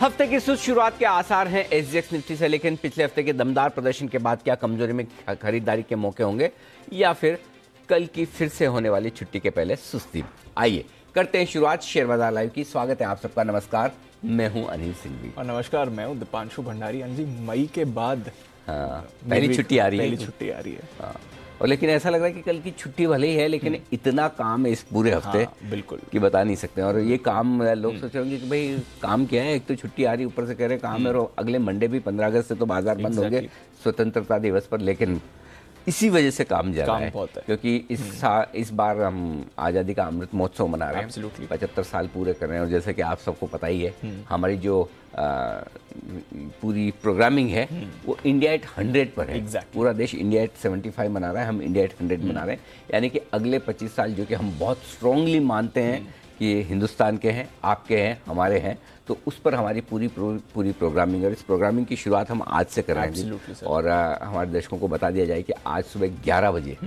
हफ्ते की सुस्त शुरुआत के आसार हैं एसजीएक्स निफ्टी से, लेकिन पिछले हफ्ते के दमदार प्रदर्शन के बाद क्या कमजोरी में खरीदारी के मौके होंगे या फिर कल की फिर से होने वाली छुट्टी के पहले सुस्ती। आइए करते हैं शुरुआत शेयर बाजार लाइव की। स्वागत है आप सबका। नमस्कार, मैं हूं अनिल सिंघवी और नमस्कार, मैं हूं दीपांशु भंडारी। अनिल जी, मई के बाद पहली छुट्टी आ रही है। हाँ। और लेकिन ऐसा लग रहा है कि कल की छुट्टी भले ही है, लेकिन इतना काम है इस पूरे हफ्ते बिल्कुल कि बता नहीं सकते। और ये काम लोग सोच रहे होंगे कि भाई काम क्या है, एक तो छुट्टी आ रही, ऊपर से कह रहे काम है। और अगले मंडे भी 15 अगस्त से तो बाजार बंद होंगे स्वतंत्रता दिवस पर, लेकिन इसी वजह से काम जा रहा है क्योंकि इस बार हम आज़ादी का अमृत महोत्सव मना रहे हैं, 75 साल पूरे कर रहे हैं। और जैसे कि आप सबको पता ही है, हमारी जो पूरी प्रोग्रामिंग है वो इंडिया एट 100 पर है। पूरा देश इंडिया एट 75 मना रहा है, हम इंडिया एट 100 मना रहे हैं। यानी कि अगले 25 साल जो कि हम बहुत स्ट्रांगली मानते हैं कि हिंदुस्तान के हैं, आपके हैं, हमारे हैं, तो उस पर हमारी पूरी प्रोग्रामिंग। और इस प्रोग्रामिंग की शुरुआत हम आज से कर रहे हैं। और हमारे दर्शकों को बता दिया जाए कि आज सुबह 11 बजे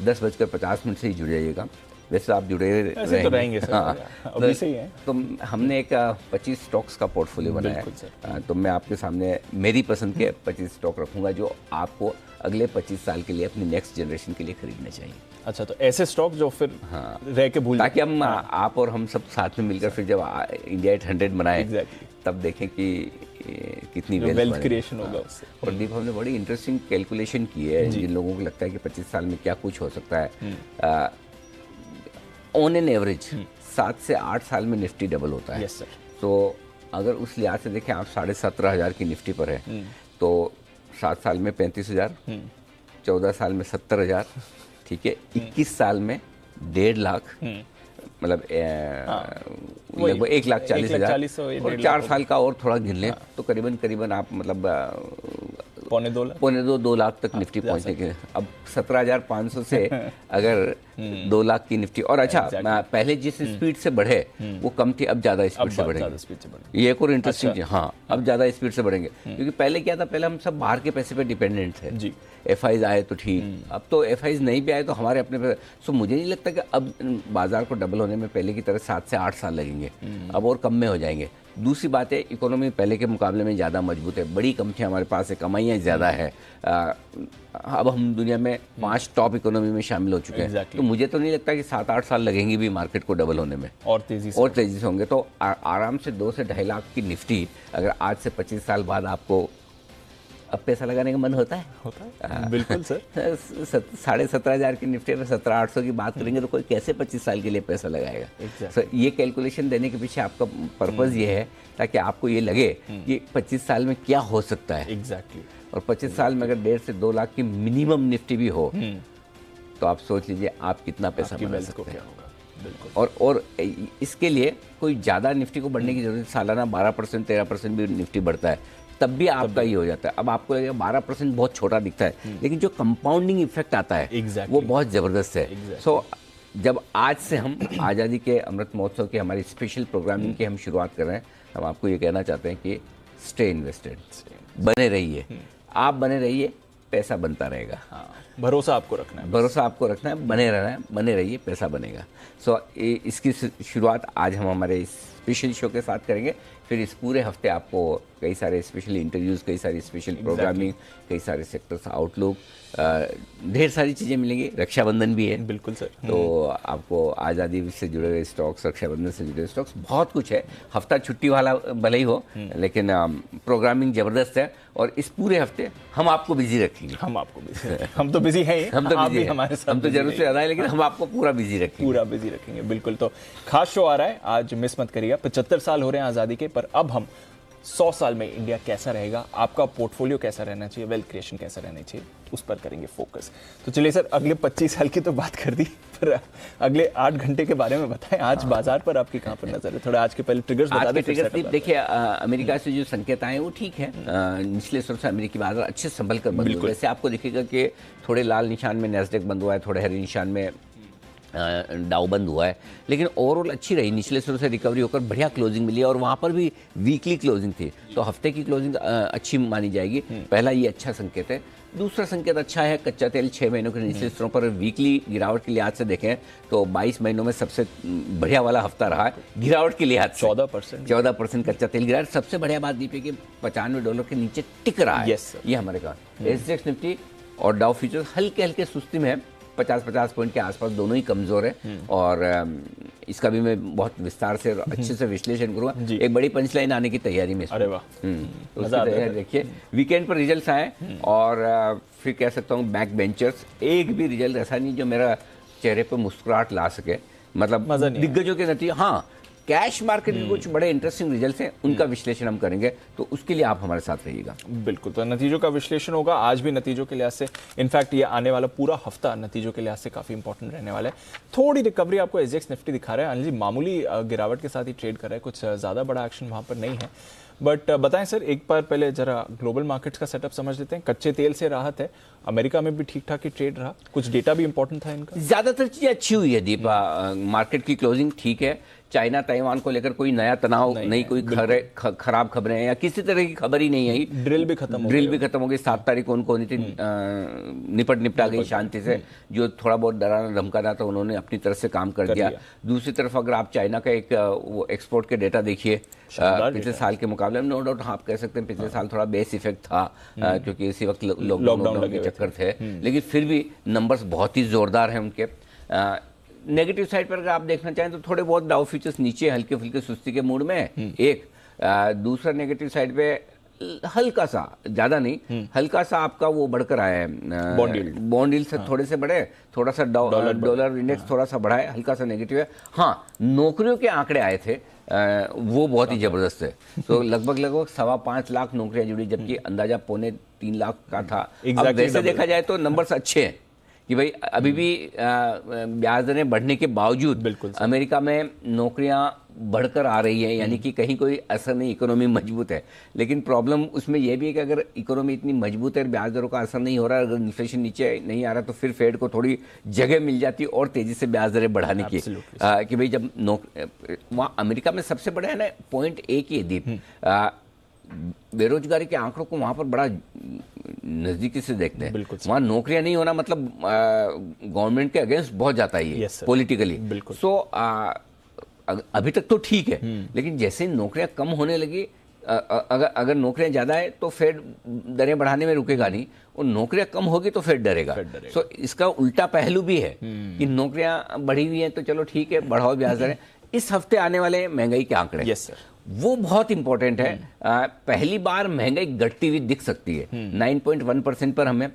10:50 से ही जुड़ जाइएगा। वैसे आप जुड़े रहेंगे सर। हाँ, अभी से ही है। तो हमने एक 25 स्टॉक्स का पोर्टफोलियो बनाया है। तो मैं आपके सामने मेरी पसंद के 25 स्टॉक रखूंगा जो आपको अगले 25 साल के लिए अपनी नेक्स्ट जनरेशन के लिए खरीदने चाहिए। अच्छा, तो ऐसे स्टॉक जो फिर रह के भूल, ताकि हम आप और हम सब साथ में मिलकर फिर जब इंडिया एट 100 बनाए तब देखें कि कितनी वेल्थ क्रिएशन होगा उससे। प्रदीप, हमने बड़ी इंटरेस्टिंग कैलकुलेशन की है। जिन लोगों को लगता है कि 25 साल में क्या कुछ हो सकता है, ऑन एन एवरेज 7 से 8 साल में निफ्टी डबल होता है। तो अगर उस लिहाज से देखें, आप 17,500 की निफ्टी पर है तो 7 साल में 35,000, 14 साल में 70,000, ठीक है, 21 साल में 1.5 लाख, मतलब लगभग 1,40,000। और 4 साल का और थोड़ा गिन लें तो करीबन आप मतलब पौने 2 लाख तक निफ्टी पहुंचने के। अब 17,500 से अगर 2 लाख की निफ्टी, और अच्छा पहले जिस स्पीड से बढ़े वो कम थी, अब ज्यादा स्पीड से बढ़ेंगे। ये एक और इंटरेस्टिंग चीज। हाँ, अब ज्यादा स्पीड से बढ़ेंगे क्योंकि पहले क्या था, पहले हम सब बाहर के पैसे पे डिपेंडेंट थे। एफआईज आए तो ठीक, अब तो एफआईज नहीं भी आए तो हमारे अपने पे। सो मुझे नहीं लगता कि अब बाजार को डबल होने में पहले की तरह 7 से 8 साल लगेंगे, अब और कम में हो जाएंगे। दूसरी बात है, इकोनॉमी पहले के मुकाबले में ज़्यादा मजबूत है, बड़ी कंपनियां हमारे पास है, कमाइयाँ ज़्यादा है। अब हम दुनिया में 5 टॉप इकोनॉमी में शामिल हो चुके हैं। तो मुझे तो नहीं लगता कि 7-8 साल लगेंगे भी मार्केट को डबल होने में, और तेज़ी से होंगे। तो आराम से 2 से 2.5 लाख की निफ्टी अगर आज से 25 साल बाद आपको अब पैसा लगाने का मन होता है बिल्कुल सर। 17,500 की निफ्टी में 17,800 की बात करेंगे तो कोई कैसे 25 साल के लिए पैसा लगाएगा। So, ये कैलकुलेशन देने के पीछे आपका पर्पज़ ये है ताकि आपको ये लगे कि 25 साल में क्या हो सकता है। और 25 साल में अगर 1.5 से 2 लाख की मिनिमम निफ्टी भी हो तो आप सोच लीजिए आप कितना पैसा बना सकते हैं। और इसके लिए कोई ज़्यादा निफ्टी को बढ़ने की जरूरत, सालाना 12% 13% भी निफ्टी बढ़ता है तब भी आपका ये हो जाता है। अब आपको लगेगा 12% बहुत छोटा दिखता है, लेकिन जो कंपाउंडिंग इफेक्ट आता है वो बहुत ज़बरदस्त है। सो जब आज से हम आज़ादी के अमृत महोत्सव की हमारी स्पेशल प्रोग्रामिंग की हम शुरुआत कर रहे हैं, हम आपको ये कहना चाहते हैं कि स्टे इन्वेस्टेड, बने रहिए, आप बने रहिए, पैसा बनता रहेगा। भरोसा आपको रखना है, बने रहना है, बने रहिए, पैसा बनेगा। सो इसकी शुरुआत आज हम हमारे स्पेशल शो के साथ करेंगे। फिर इस पूरे हफ्ते आपको कई सारे स्पेशल इंटरव्यूज़, कई सारी स्पेशल प्रोग्रामिंग, कई सारे सेक्टर्स आउटलुक, ढेर सारी चीज़ें मिलेंगी। रक्षाबंधन भी है, बिल्कुल सर। तो आपको आज़ादी से जुड़े हुए स्टॉक्स, रक्षाबंधन से जुड़े हुए स्टॉक्स, बहुत कुछ है। हफ्ता छुट्टी वाला भले ही हो, लेकिन प्रोग्रामिंग ज़बरदस्त है। और इस पूरे हफ्ते हम आपको बिजी रखेंगे। हम तो बिजी हैं, हम तो जरूरत से ज़्यादा है, लेकिन हम आपको पूरा बिजी रखेंगे। बिल्कुल। तो खास शो आ रहा है आज, मिस मत करिएगा। 75 साल हो रहे हैं आज़ादी के, पर अब हम 100 साल में इंडिया कैसा रहेगा, आपका पोर्टफोलियो कैसा रहना चाहिए, वेल्थ क्रिएशन कैसा रहना चाहिए, उस पर करेंगे फोकस। तो चलिए सर, अगले 25 साल की तो बात कर दी, पर अगले 8 घंटे के बारे में बताएं। आज बाजार पर आपकी कहां पर नजर है? थोड़ा आज के पहले ट्रिगर्स बता दें। देखिए, अमेरिका से जो संकेत आए वो ठीक है। निचले स्तर से अमेरिकी बाजार अच्छे संभल कर बंद हुए। वैसे आपको दिखेगा कि थोड़े लाल निशान में नैस्डैक बंद हुआ है, थोड़े हरे निशान में डाउ बंद हुआ है, लेकिन ओवरऑल अच्छी रही, निचले स्तर से रिकवरी होकर बढ़िया क्लोजिंग मिली और वहाँ पर भी वीकली क्लोजिंग थी, तो हफ्ते की क्लोजिंग अच्छी मानी जाएगी। पहला ये अच्छा संकेत है। दूसरा संकेत अच्छा है, कच्चा तेल 6 महीनों के निचले स्तरों पर वीकली गिरावट के लिहाज से देखें तो 22 महीनों में सबसे बढ़िया वाला हफ्ता रहा है गिरावट के लिहाज से। 14% कच्चा तेल गिरा। सबसे बढ़िया बात दीपी कि $95 के नीचे टिक रहा है। ये हमारे कहा एसजेएक्स निफ्टी और डाउ फ्यूचर्स हल्के हल्के सुस्ती में है, 50 पॉइंट के आसपास दोनों ही कमजोर है। और इसका भी मैं बहुत विस्तार से और अच्छे से विश्लेषण करूंगा। एक बड़ी पंचलाइन आने की तैयारी में। अरे वाह, तो उसकी तैयारी देखिए। वीकेंड पर रिजल्ट्स आए और फिर कह सकता हूँ बैक बेंचर्स, एक भी रिजल्ट ऐसा नहीं जो मेरा चेहरे पर मुस्कुराहट ला सके। मतलब दिग्गजों के नतीजे, हाँ कैश मार्केट के कुछ बड़े इंटरेस्टिंग रिजल्ट्स हैं, उनका विश्लेषण हम करेंगे, तो उसके लिए आप हमारे साथ रहिएगा। बिल्कुल, तो नतीजों का विश्लेषण होगा आज भी नतीजों के लिहाज से। इनफैक्ट ये आने वाला पूरा हफ्ता नतीजों के लिहाज से काफी इंपॉर्टेंट रहने वाला है। थोड़ी रिकवरी आपको एसजेएक्स निफ्टी दिखा रहा है, अनिल जी मामूली गिरावट के साथ ही ट्रेड कर रहा है, कुछ ज्यादा बड़ा एक्शन वहां पर नहीं है। बट बताएं सर, एक बार पहले जरा ग्लोबल मार्केट्स का सेटअप समझ लेते हैं। कच्चे तेल से राहत है, अमेरिका में भी ठीक ठाक ही ट्रेड रहा, कुछ डेटा भी इंपॉर्टेंट था इनका। ज्यादातर चीजें अच्छी हुई है दीपा, मार्केट की क्लोजिंग ठीक है। चाइना ताइवान को लेकर कोई नया तनाव नहीं कोई खराब खबरें या किसी तरह की खबर ही नहीं आई। ड्रिल भी खत्म हो गई 7 तारीख को उनको होनी थी, निपटा गई शांति से। जो थोड़ा बहुत डराना धमकाना था उन्होंने अपनी तरफ से काम कर दिया। दूसरी तरफ अगर आप चाइना का एक वो एक्सपोर्ट के डेटा देखिए पिछले साल के मुकाबले में, नो डाउट आप कह सकते हैं पिछले साल थोड़ा बेस इफेक्ट था क्योंकि इसी वक्त लॉकडाउन के चक्कर थे, लेकिन फिर भी नंबर्स बहुत ही जोरदार हैं उनके। नेगेटिव साइड पर अगर आप देखना चाहें तो थोड़े बहुत डाउ फ्यूचर्स नीचे हल्के फुल्के सुस्ती के मूड में है एक। दूसरा नेगेटिव साइड पे हल्का सा, ज्यादा नहीं, हल्का सा आपका वो बढ़कर आया है बॉन्ड यील्ड से थोड़े से बढ़े, थोड़ा सा डॉलर इंडेक्स थोड़ा सा बढ़ा है, हल्का सा नेगेटिव है। हाँ नौकरियों के आंकड़े आए थे वो बहुत ही जबरदस्त है। तो लगभग 5.25 लाख नौकरियां जुड़ी, जबकि अंदाजा 2.25 लाख का था। अब वैसे देखा जाए तो नंबर्स अच्छे हैं कि भाई अभी भी ब्याज दरें बढ़ने के बावजूद अमेरिका में नौकरियां बढ़कर आ रही है, यानी कि कहीं कोई असर नहीं, इकोनॉमी मजबूत है। लेकिन प्रॉब्लम उसमें यह भी है कि अगर इकोनॉमी इतनी मजबूत है और ब्याज दरों का असर नहीं हो रहा है, अगर इन्फ्लेशन नीचे नहीं आ रहा, तो फिर फेड को थोड़ी जगह मिल जाती है और तेजी से ब्याज दरें बढ़ाने की। कि भाई जब वहाँ अमेरिका में सबसे बड़ा है ना पॉइंट एक ही दीप, बेरोजगारी के आंकड़ों को वहां पर बड़ा नजदीकी से देखते हैं। वहां नौकरियां नहीं होना मतलब गवर्नमेंट के अगेंस्ट बहुत जाता है पॉलिटिकली। सो अभी तक तो ठीक है, लेकिन जैसे नौकरियां कम होने लगी, अगर नौकरियां ज्यादा है तो फेड दरें बढ़ाने में रुकेगा नहीं, और नौकरियां कम होगी तो फेड डरेगा। सो इसका उल्टा पहलू भी है कि नौकरियां बढ़ी हुई हैं तो चलो ठीक है बढ़ाओ ब्याज दरें। इस हफ्ते आने वाले महंगाई के आंकड़े वो बहुत इंपॉर्टेंट है। पहली बार महंगाई घटती हुई दिख सकती है। 9.1% पर हमें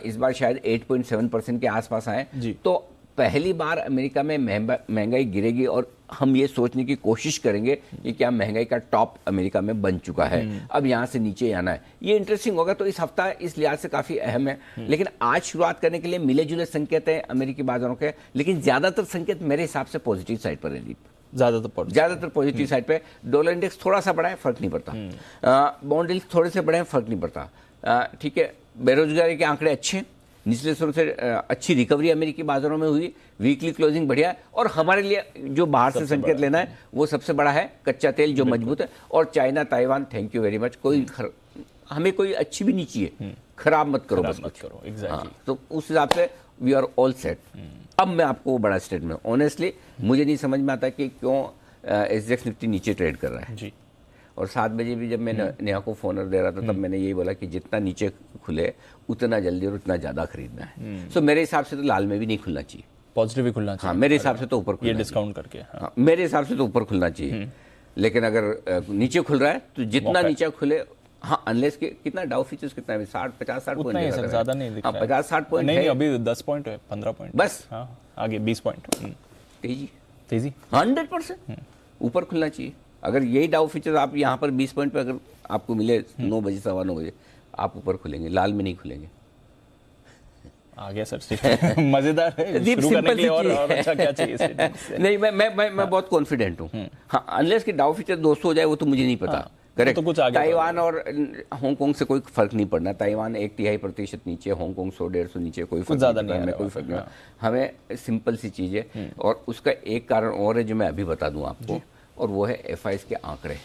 इस बार शायद 8.7% के आसपास आए, तो पहली बार अमेरिका में महंगाई गिरेगी और हम ये सोचने की कोशिश करेंगे कि क्या महंगाई का टॉप अमेरिका में बन चुका है, अब यहाँ से नीचे आना है। ये इंटरेस्टिंग होगा। तो इस हफ्ता इस लिहाज से काफी अहम है। लेकिन आज शुरुआत करने के लिए मिले जुले संकेत हैं अमेरिकी बाजारों के, लेकिन ज्यादातर संकेत मेरे हिसाब से पॉजिटिव साइड पर है। ज्यादातर पॉजिटिव साइड पे। डॉलर इंडेक्स थोड़ा सा बढ़ा है, फर्क नहीं पड़ता। बॉन्ड यील्ड थोड़े से बढ़े हैं, फर्क नहीं पड़ता। ठीक है, बेरोजगारी के आंकड़े अच्छे, निचले स्तरों से अच्छी रिकवरी अमेरिकी बाजारों में हुई, वीकली क्लोजिंग बढ़िया है। और हमारे लिए जो बाहर से संकेत लेना है वो सबसे बड़ा है कच्चा तेल जो मजबूत है, और China Taiwan, thank you very much. हमें कोई अच्छी भी नहीं चाहिए, खराब मत करो बस मत करो। एग्जैक्टली। तो उस हिसाब से वी आर ऑल सेट। अब मैं आपको बड़ा स्टेटमेंट, ऑनेस्टली मुझे नहीं समझ में आता कि क्यों एसजेएक्स निफ्टी नीचे ट्रेड कर रहा है जी। और 7 बजे भी जब मैं नेहा को फोनर दे रहा था तब मैंने यही बोला कि जितना नीचे खुले उतना जल्दी और उतना ज्यादा खरीदना है। सो मेरे हिसाब से तो लाल में भी नहीं खुलना चाहिए, पॉजिटिव भी खुलना चाहिए। हाँ मेरे हिसाब से तो ऊपर खुलना, ये डिस्काउंट करके। हाँ मेरे हिसाब से तो ऊपर खुलना चाहिए। लेकिन अगर नीचे खुल रहा है तो जितना नीचे खुले, हाँ अनलेस के कितना डाउ फीचर्स कितना है 50-60 पॉइंट है, ज्यादा नहीं दिख रहा है। 50-60 पॉइंट नहीं, अभी 10 पॉइंट है, 15 पॉइंट बस। हाँ आगे 20 पॉइंट तेजी 100% ऊपर खुलना चाहिए। अगर यही डाउ फीचर्स आप यहाँ पर 20 पॉइंट पे अगर आपको मिले 9 बजे 9:15 बजे, आप ऊपर खुलेंगे, लाल में नहीं खुलेंगे। आ गया सर, मजेदार है। शुरू करने के लिए और अच्छा क्या चाहिए? नहीं मैं बहुत कॉन्फिडेंट हूँ। हाँ अनलेस कि डाउ फीचर 200 हो जाए वो तो मुझे नहीं पता। करेक्ट। तो कुछ आगे ताइवान और हांगकांग से कोई फर्क नहीं पड़ना। ताइवान 1/3% नीचे, हांगकांग 100-150 नीचे, कोई फर्क ज्यादा नहीं नहीं पड़ना, कोई फर्क नहीं। हमें सिंपल सी चीज है, और उसका एक कारण और है जो मैं अभी बता दूं आपको, और वो है एफआईएस के आंकड़े।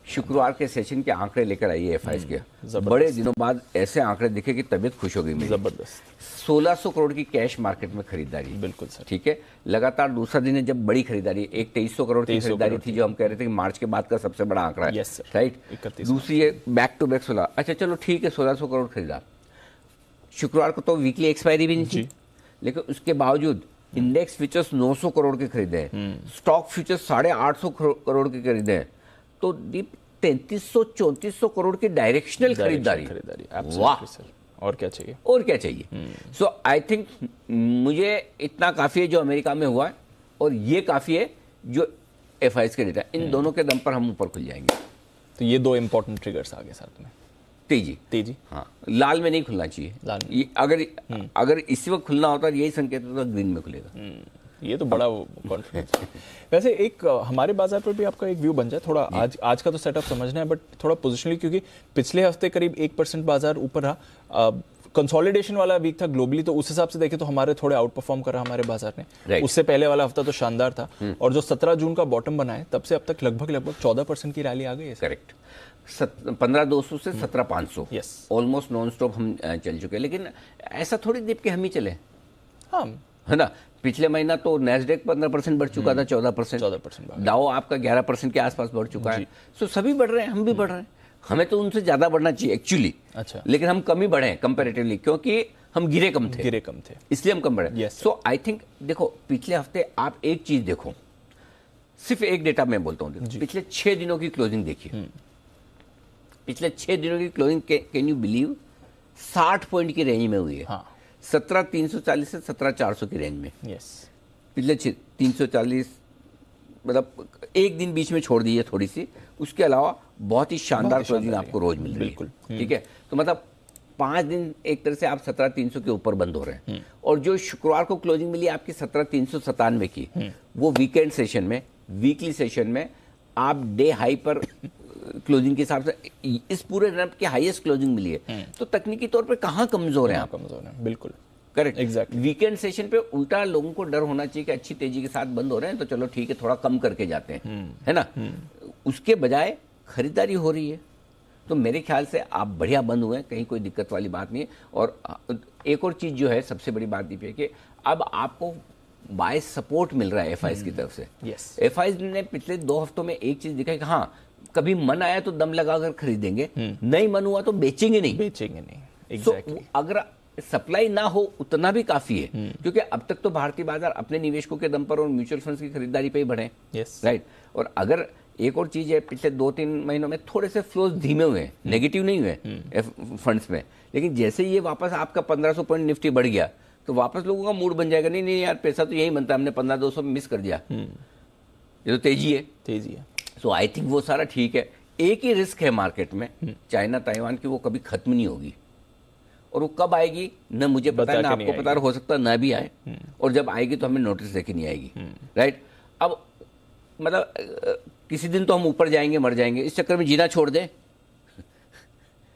शुक्रवार के सेशन के आंकड़े लेकर आइए एफआईएस के, बड़े दिनों बाद ऐसे आंकड़े दिखे कि तबीयत खुश हो गई मेरी। जबरदस्त 1600 करोड़ की कैश मार्केट में खरीदारी, बिल्कुल सर। ठीक है, लगातार दूसरा दिन है जब बड़ी खरीदारी, एक 2300 करोड़ की खरीदारी थी जो हम कह रहे थे कि मार्च के बाद का सबसे बड़ा आंकड़ा है, Yes, sir. राइट। 31 दूसरी है बैक टू बैक 16, अच्छा चलो ठीक है 1600 करोड़ खरीदा। शुक्रवार को तो वीकली एक्सपायरी भी नहीं थी, लेकिन उसके बावजूद इंडेक्स फ्यूचर्स 900 करोड़ के खरीदे हैं, स्टॉक फ्यूचर्स 850 करोड़ के खरीदे हैं, तो दीप 3300-3400 करोड़ की डायरेक्शनल खरीदारी। वाह, और क्या चाहिए, और क्या चाहिए। सो आई थिंक मुझे इतना काफी है जो अमेरिका में हुआ है, और ये काफी है जो एफआईएस के डेटा, इन दोनों के दम पर हम ऊपर खुल जाएंगे। तो ये दो इंपॉर्टेंट ट्रिगर्स आगे साथ में। तेजी, हाँ, लाल में नहीं खुलना चाहिए। लाल में। ये अगर इसी वक्त खुलना होता यही संकेत होता ग्रीन में खुलेगा। ये तो बड़ा कॉन्फिडेंस। वैसे एक हमारे बाजार पर भी आपका एक व्यू बन जाए थोड़ा, आज का तो सेटअप समझना है, बट थोड़ा पोजिशनली, क्योंकि पिछले हफ्ते करीब 1% बाजार ऊपर रहा, कंसोलिडेशन वाला वीक था ग्लोबली, तो उस हिसाब से देखें तो हमारे थोड़े आउट परफॉर्म करा हमारे बाजार ने। उससे पहले वाला हफ्ता तो शानदार था, और जो 17 जून का बॉटम बना है तब से अब तक लगभग 14% की रैली आ गई है। करेक्ट, 15,200 से 17,500, ऑलमोस्ट नॉन स्टॉप हम चल चुके हैं। लेकिन ऐसा थोड़ी दीप के हम ही चले, हाँ, है ना। पिछले महीना तो नैस्डैक 15% बढ़ चुका था, 14%, डाउ आपका 11% के आसपास बढ़ चुका है। सो सभी बढ़ रहे हैं, हम भी बढ़ रहे हैं। हमें तो उनसे ज्यादा बढ़ना चाहिए एक्चुअली, अच्छा, लेकिन हम कम ही बढ़े कंपैरेटिवली, क्योंकि हम गिरे कम थे, इसलिए हम कम बढ़े। सो आई थिंक देखो, पिछले हफ्ते आप एक चीज देखो, सिर्फ एक डेटा मैं बोलता हूँ, पिछले 6 दिनों की क्लोजिंग देखिए। पिछले 6 दिनों की closing can you believe 60 point की रेंज में हुई है। हाँ। 17,340 से 17,400 की रेंज में। पिछले 340, मतलब एक दिन बीच में छोड़ दी है थोड़ी सी, उसके अलावा बहुत ही शानदार क्लोजिंग आपको रोज मिल रही है। ठीक है, तो मतलब 5 दिन एक तरह से आप 17,300 के ऊपर बंद हो रहे हैं। और जो शुक्रवार को क्लोजिंग मिली आपकी 17,397 की, वो वीकेंड सेशन में, वीकली सेशन में आप डे हाई पर क्लोजिंग के हिसाब से इस पूरे रन की हाईएस्ट क्लोजिंग मिली है। तो तकनीकी तौर पे कहाँ कमजोर हैं आप? कमजोर हैं, बिल्कुल करेक्ट, एग्जैक्टली। वीकेंड सेशन पे उल्टा लोगों को डर होना चाहिए कि अच्छी तेजी के साथ बंद हो रहे हैं तो चलो ठीक है थोड़ा कम करके जाते हैं, है ना। उसके बजाय खरीदारी हो रही है, तो मेरे ख्याल से आप बढ़िया बंद हुए हैं, कहीं कोई दिक्कत वाली बात नहीं है। और एक और चीज जो है सबसे बड़ी बात ये है कि अब आपको बाय सपोर्ट मिल रहा है एफआईएस की तरफ से। एफआईएस ने पिछले 2 हफ्तों में एक चीज दिखा कि हाँ, कभी मन आया तो दम लगाकर खरीदेंगे, नहीं मन हुआ तो बेचेंगे नहीं। Exactly. So, अगर सप्लाई ना हो उतना भी काफी है, क्योंकि अब तक तो भारतीय बाजार अपने निवेशकों के दम पर और म्यूचुअल फंड्स की खरीदारी पे ही बढ़े, राइट। और अगर एक और चीज है, पिछले 2-3 महीनों में थोड़े से फ्लोज धीमे हुए हैं, नेगेटिव नहीं हुए फंड्स में, लेकिन जैसे ये वापस आपका 1500 पॉइंट निफ्टी बढ़ गया तो वापस लोगों का मूड बन जाएगा, नहीं नहीं यार पैसा तो यही बनता है, हमने 15,200 मिस कर दिया, ये तो तेजी है। सो आई थिंक वो सारा ठीक है। एक ही रिस्क है मार्केट में, चाइना ताइवान की, वो कभी खत्म नहीं होगी, और वो कब आएगी न मुझे पता है, ना आपको पता है, हो सकता है ना भी आए, और जब आएगी तो हमें नोटिस देके नहीं आएगी, राइट। अब मतलब किसी दिन तो हम ऊपर जाएंगे, मर जाएंगे, इस चक्कर में जीना छोड़ दें।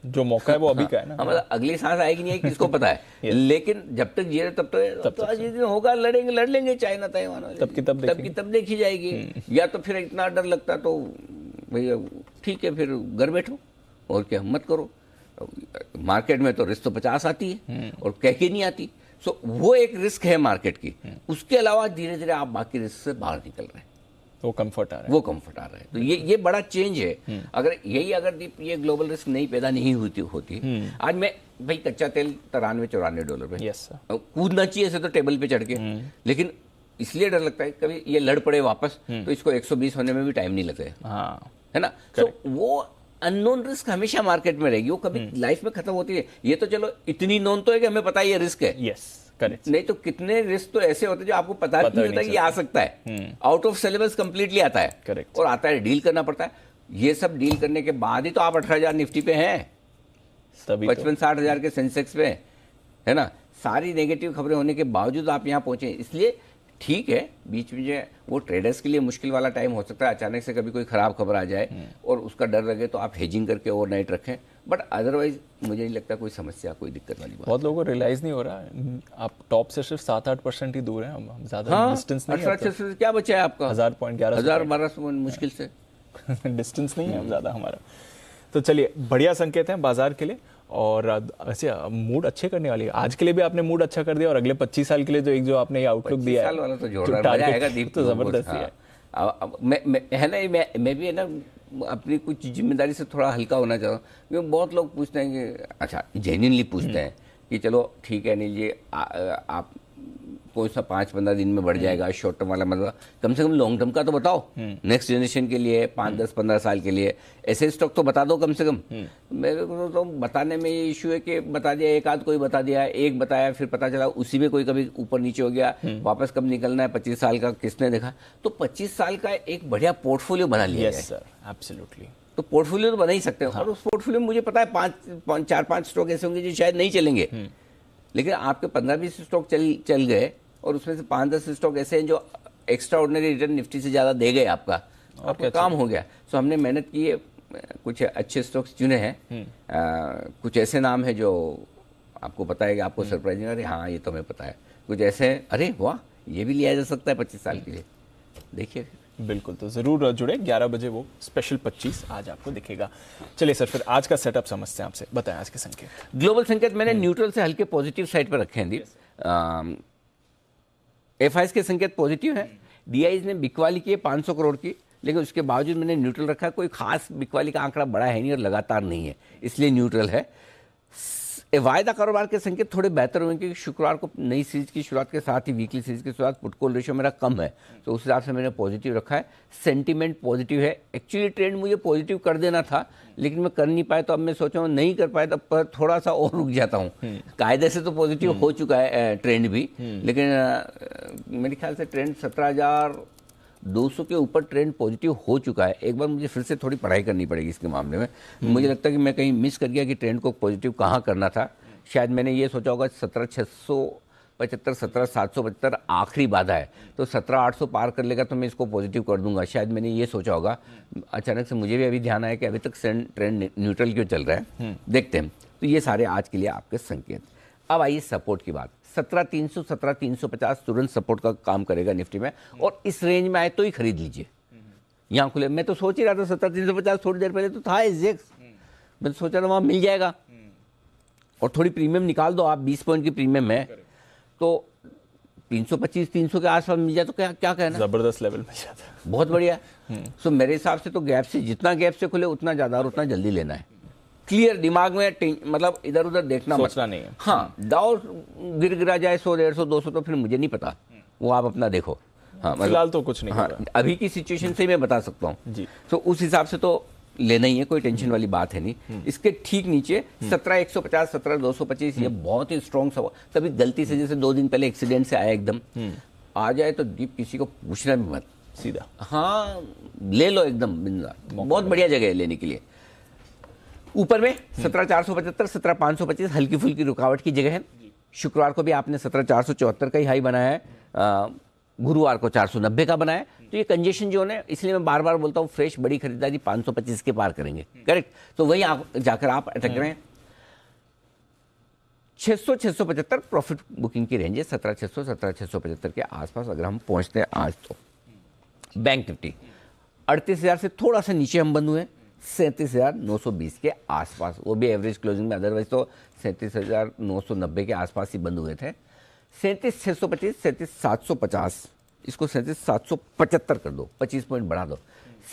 जो मौका है वो अभी का है ना। मतलब अगली सांस आएगी नहीं आएगी किसको पता है, लेकिन जब तक जी रहे तब तो आज ये दिन होगा, लड़ लेंगे चाइना ताइवान वाले, तब की तब देखी जाएगी। या तो फिर इतना डर लगता तो भैया ठीक है, फिर घर बैठो और क्या, मत करो। मार्केट में तो रिस्क तो 50 आती है और कह के नहीं आती। सो वो एक रिस्क है मार्केट की। उसके अलावा धीरे धीरे आप बाकी रिस्क से बाहर निकल रहे हैं, वो कंफर्ट आ रहा है। तो ये बड़ा चेंज है। अगर ये ग्लोबल रिस्क नहीं पैदा नहीं होती आज मैं भाई कच्चा तेल $93-94 पे कूदना चाहिए ऐसे तो टेबल पे चढ़ के, लेकिन इसलिए डर लगता है कभी ये लड़ पड़े वापस तो इसको 120 होने में भी टाइम नहीं लगता है ना। तो वो अननोन रिस्क हमेशा मार्केट में रहेगी, वो कभी लाइफ में खत्म होती है। ये तो चलो इतनी नोन तो है कि हमें पता है ये रिस्क है, नहीं तो कितने रिस्क तो ऐसे होते हैं जो आपको पता नहीं होता कि ये आ सकता है, आउट ऑफ सिलेबस कंप्लीटली आता है, और आता है डील करना पड़ता है। ये सब डील करने के बाद ही तो आप 18,000 निफ्टी पे हैं, 55-60 हजार के सेंसेक्स पे, है ना। सारी नेगेटिव खबरें होने के बावजूद आप यहाँ पहुंचे, इसलिए ठीक है, बीच में जो वो ट्रेडर्स के लिए मुश्किल वाला टाइम हो सकता है, अचानक से कभी कोई ख़राब खबर आ जाए और उसका डर लगे तो आप हेजिंग करके ओवरनाइट रखें, बट अदरवाइज मुझे नहीं लगता कोई समस्या, कोई दिक्कत वाली बात। बहुत लोगों को रियलाइज नहीं हो रहा, आप टॉप से सिर्फ 7-8% ही दूर हैं, हम ज़्यादा हाँ, डिस्टेंस नहीं है। 18 से क्या बचा है आपका? 1000 पॉइंट, 1200 पॉइंट मुश्किल से डिस्टेंस नहीं है ज़्यादा हमारा। तो चलिए, बढ़िया संकेत हैं बाजार के लिए, और ऐसे मूड अच्छे करने वाली है। आज के लिए भी आपने मूड अच्छा कर दिया, और अगले 25 साल के लिए जो एक जो आपने ये आउटलुक दिया है, 25 साल वाला तो जोरदार मजा आएगा दीप, तो जबरदस्त है। मैं भी है ना अपनी कुछ जिम्मेदारी से थोड़ा हल्का होना चाहता हूँ, क्योंकि बहुत लोग पूछते हैं कि अच्छा जेन्युइनली पूछते हैं कि चलो ठीक है अनिल जी, आप कोई सा 5-15 दिन में बढ़ जाएगा, शॉर्ट टर्म वाला मतलब कम से कम लॉन्ग टर्म का तो बताओ, नेक्स्ट जनरेशन के लिए 5-10-15 साल के लिए ऐसे स्टॉक तो बता दो कम से कम। मेरे को तो बताने में ये इशू है कि बता दिया, एक आध कोई बता दिया, एक बताया, फिर पता चला उसी में कोई कभी ऊपर नीचे हो गया, वापस कब निकलना है, 25 साल का किसने देखा। तो 25 साल का एक बढ़िया पोर्टफोलियो बना लिया यस सर, एब्सोल्युटली। तो पोर्टफोलियो तो बना ही सकते हैं। और उस पोर्टफोलियो में मुझे पता है 4-5 स्टॉक ऐसे होंगे जो शायद नहीं चलेंगे, लेकिन आपके 15-20 स्टॉक चल गए, और उसमें से 5-10 स्टॉक ऐसे हैं जो एक्स्ट्रा ऑर्डिनरी रिटर्न निफ्टी से ज़्यादा दे गए, आपका काम हो गया। सो हमने मेहनत की है, कुछ अच्छे स्टॉक्स चुने हैं, कुछ ऐसे नाम है जो आपको पता है कि आपको सरप्राइजिंग, अरे हाँ ये तो हमें पता है, कुछ ऐसे अरे वाह ये भी लिया जा सकता है 25 साल के लिए, देखिए। बिल्कुल, तो ज़रूर जुड़े, 11 बजे वो स्पेशल 25 आज आपको दिखेगा। चलिए सर, फिर आज का सेटअप समझते हैं आपसे, बताएं आज के संकेत। ग्लोबल संकेत मैंने न्यूट्रल से हल्के पॉजिटिव साइड पर रखे हैं दीप। एफआईएस के संकेत पॉजिटिव हैं, डीआईज ने बिकवाली की है 500 करोड़ की, लेकिन उसके बावजूद मैंने न्यूट्रल रखा है। कोई खास बिकवाली का आंकड़ा बड़ा है नहीं और लगातार नहीं है, इसलिए न्यूट्रल है। वायदा कारोबार के संकेत थोड़े बेहतर हुए, क्योंकि शुक्रवार को नई सीरीज की शुरुआत के साथ ही वीकली सीरीज की शुरुआत, पुट कॉल रेशियो मेरा कम है, तो उस हिसाब से मैंने पॉजिटिव रखा है। सेंटीमेंट पॉजिटिव है, एक्चुअली ट्रेंड मुझे पॉजिटिव कर देना था, लेकिन मैं कर नहीं पाया, तो अब मैं सोच रहा हूँ नहीं कर पाया, तब पर थोड़ा सा और रुक जाता हूँ। कायदे से तो पॉजिटिव हो चुका है ट्रेंड भी, लेकिन मेरे ख्याल से ट्रेंड 17,200 के ऊपर ट्रेंड पॉजिटिव हो चुका है। एक बार मुझे फिर से थोड़ी पढ़ाई करनी पड़ेगी इसके मामले में। मुझे लगता है कि मैं कहीं मिस कर गया कि ट्रेंड को पॉजिटिव कहाँ करना था। शायद मैंने ये सोचा होगा 17,675, 17,775 आखिरी बाधा है, तो 17,800 पार कर लेगा तो मैं इसको पॉजिटिव कर दूंगा, शायद मैंने ये सोचा होगा। अचानक से मुझे भी अभी ध्यान आया कि अभी तक ट्रेंड न्यूट्रल क्यों चल रहा है, देखते हैं। तो ये सारे आज के लिए आपके संकेत। अब आइए सपोर्ट की बात। 17,300, 17,350 तुरंत सपोर्ट का काम करेगा निफ्टी में, और इस रेंज में आए तो ही खरीद लीजिए। यहाँ खुले, मैं तो सोच ही रहा था 17,350, थोड़ी देर पहले तो था एग्जैक्ट, मैं तो सोचा था वहाँ मिल जाएगा, और थोड़ी प्रीमियम निकाल दो आप, 20 पॉइंट की प्रीमियम है, तो 325, 300 के आसपास मिल जाए तो क्या कहना, जबरदस्त लेवल मिल जाता है, बहुत बढ़िया। सो मेरे हिसाब से तो गैप से जितना गैप से खुले उतना ज़्यादा और उतना जल्दी लेना है। क्लियर दिमाग में, मतलब इधर उधर देखना सोचना नहीं है। हाँ, डाउ गिरा जाए 100, 150, 200 तो फिर मुझे नहीं पता, वो आप अपना देखो। हाँ, फिलहाल तो कुछ नहीं। हाँ, अभी की सिचुएशन से मैं बता सकता हूँ जी। तो उस हिसाब से तो लेना ही है, कोई टेंशन वाली बात है नहीं। इसके ठीक नीचे 17,150, 17,225, ये बहुत ही स्ट्रॉन्ग सवाल। कभी गलती से जैसे 2 दिन पहले एक्सीडेंट से आया एकदम आ जाए तो दीप किसी को पूछना भी मत, सीधा हाँ ले लो एकदम बिंदा, बहुत बढ़िया जगह है लेने के लिए। ऊपर में 17,475, 17,525 हल्की फुल्की रुकावट की जगह है। शुक्रवार को भी आपने 17,474 का ही हाई बनाया है, गुरुवार को 490 का बनाया, तो ये कंजेशन जोन है, इसलिए मैं बार बार बोलता हूँ फ्रेश बड़ी खरीदारी 525 के पार करेंगे, करेक्ट। तो वही आप जाकर आप अटक रहे हैं। 600-675 प्रॉफिट बुकिंग की रेंज है, 17,600, 17,675 के आसपास अगर हम पहुंचते हैं आज तो। बैंक निफ्टी 38,000 से थोड़ा सा नीचे हम बंद हुए, 37,920 के आसपास, वो भी एवरेज क्लोजिंग में, अदरवाइज तो 37,990 के आसपास ही बंद हुए थे। 37,625, 37,750, इसको 37,775 कर दो, 25 पॉइंट बढ़ा दो,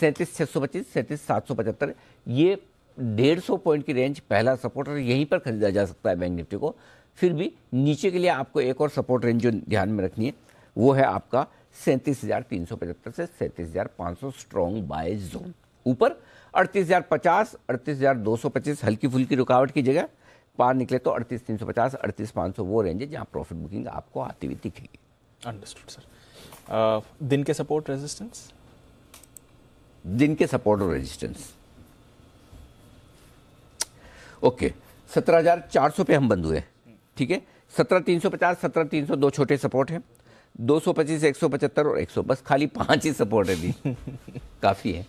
37,625, 37,775, ये 150 पॉइंट की रेंज पहला सपोर्ट, और यहीं पर खरीदा जा सकता है बैंक निफ्टी को। फिर भी नीचे के लिए आपको एक और सपोर्ट रेंज जो ध्यान में रखनी है, वो है आपका 37,375 से 37,500 स्ट्रॉन्ग बाय जोन। ऊपर 38,050, 38,225 हल्की फुल्की रुकावट की जगह, पार निकले तो 38,350, 38,500 वो रेंज है जहाँ प्रॉफिट बुकिंग आपको आती हुई दिखेगी। Understood sir. दिन के सपोर्ट रेजिस्टेंस, दिन के सपोर्ट और रेजिस्टेंस ओके, 17,400 पे हम बंद हुए, ठीक है। 17,350, 17,300 दो छोटे सपोर्ट हैं, 225, 175 और 100, बस खाली 5 ही सपोर्ट है दी। काफ़ी है,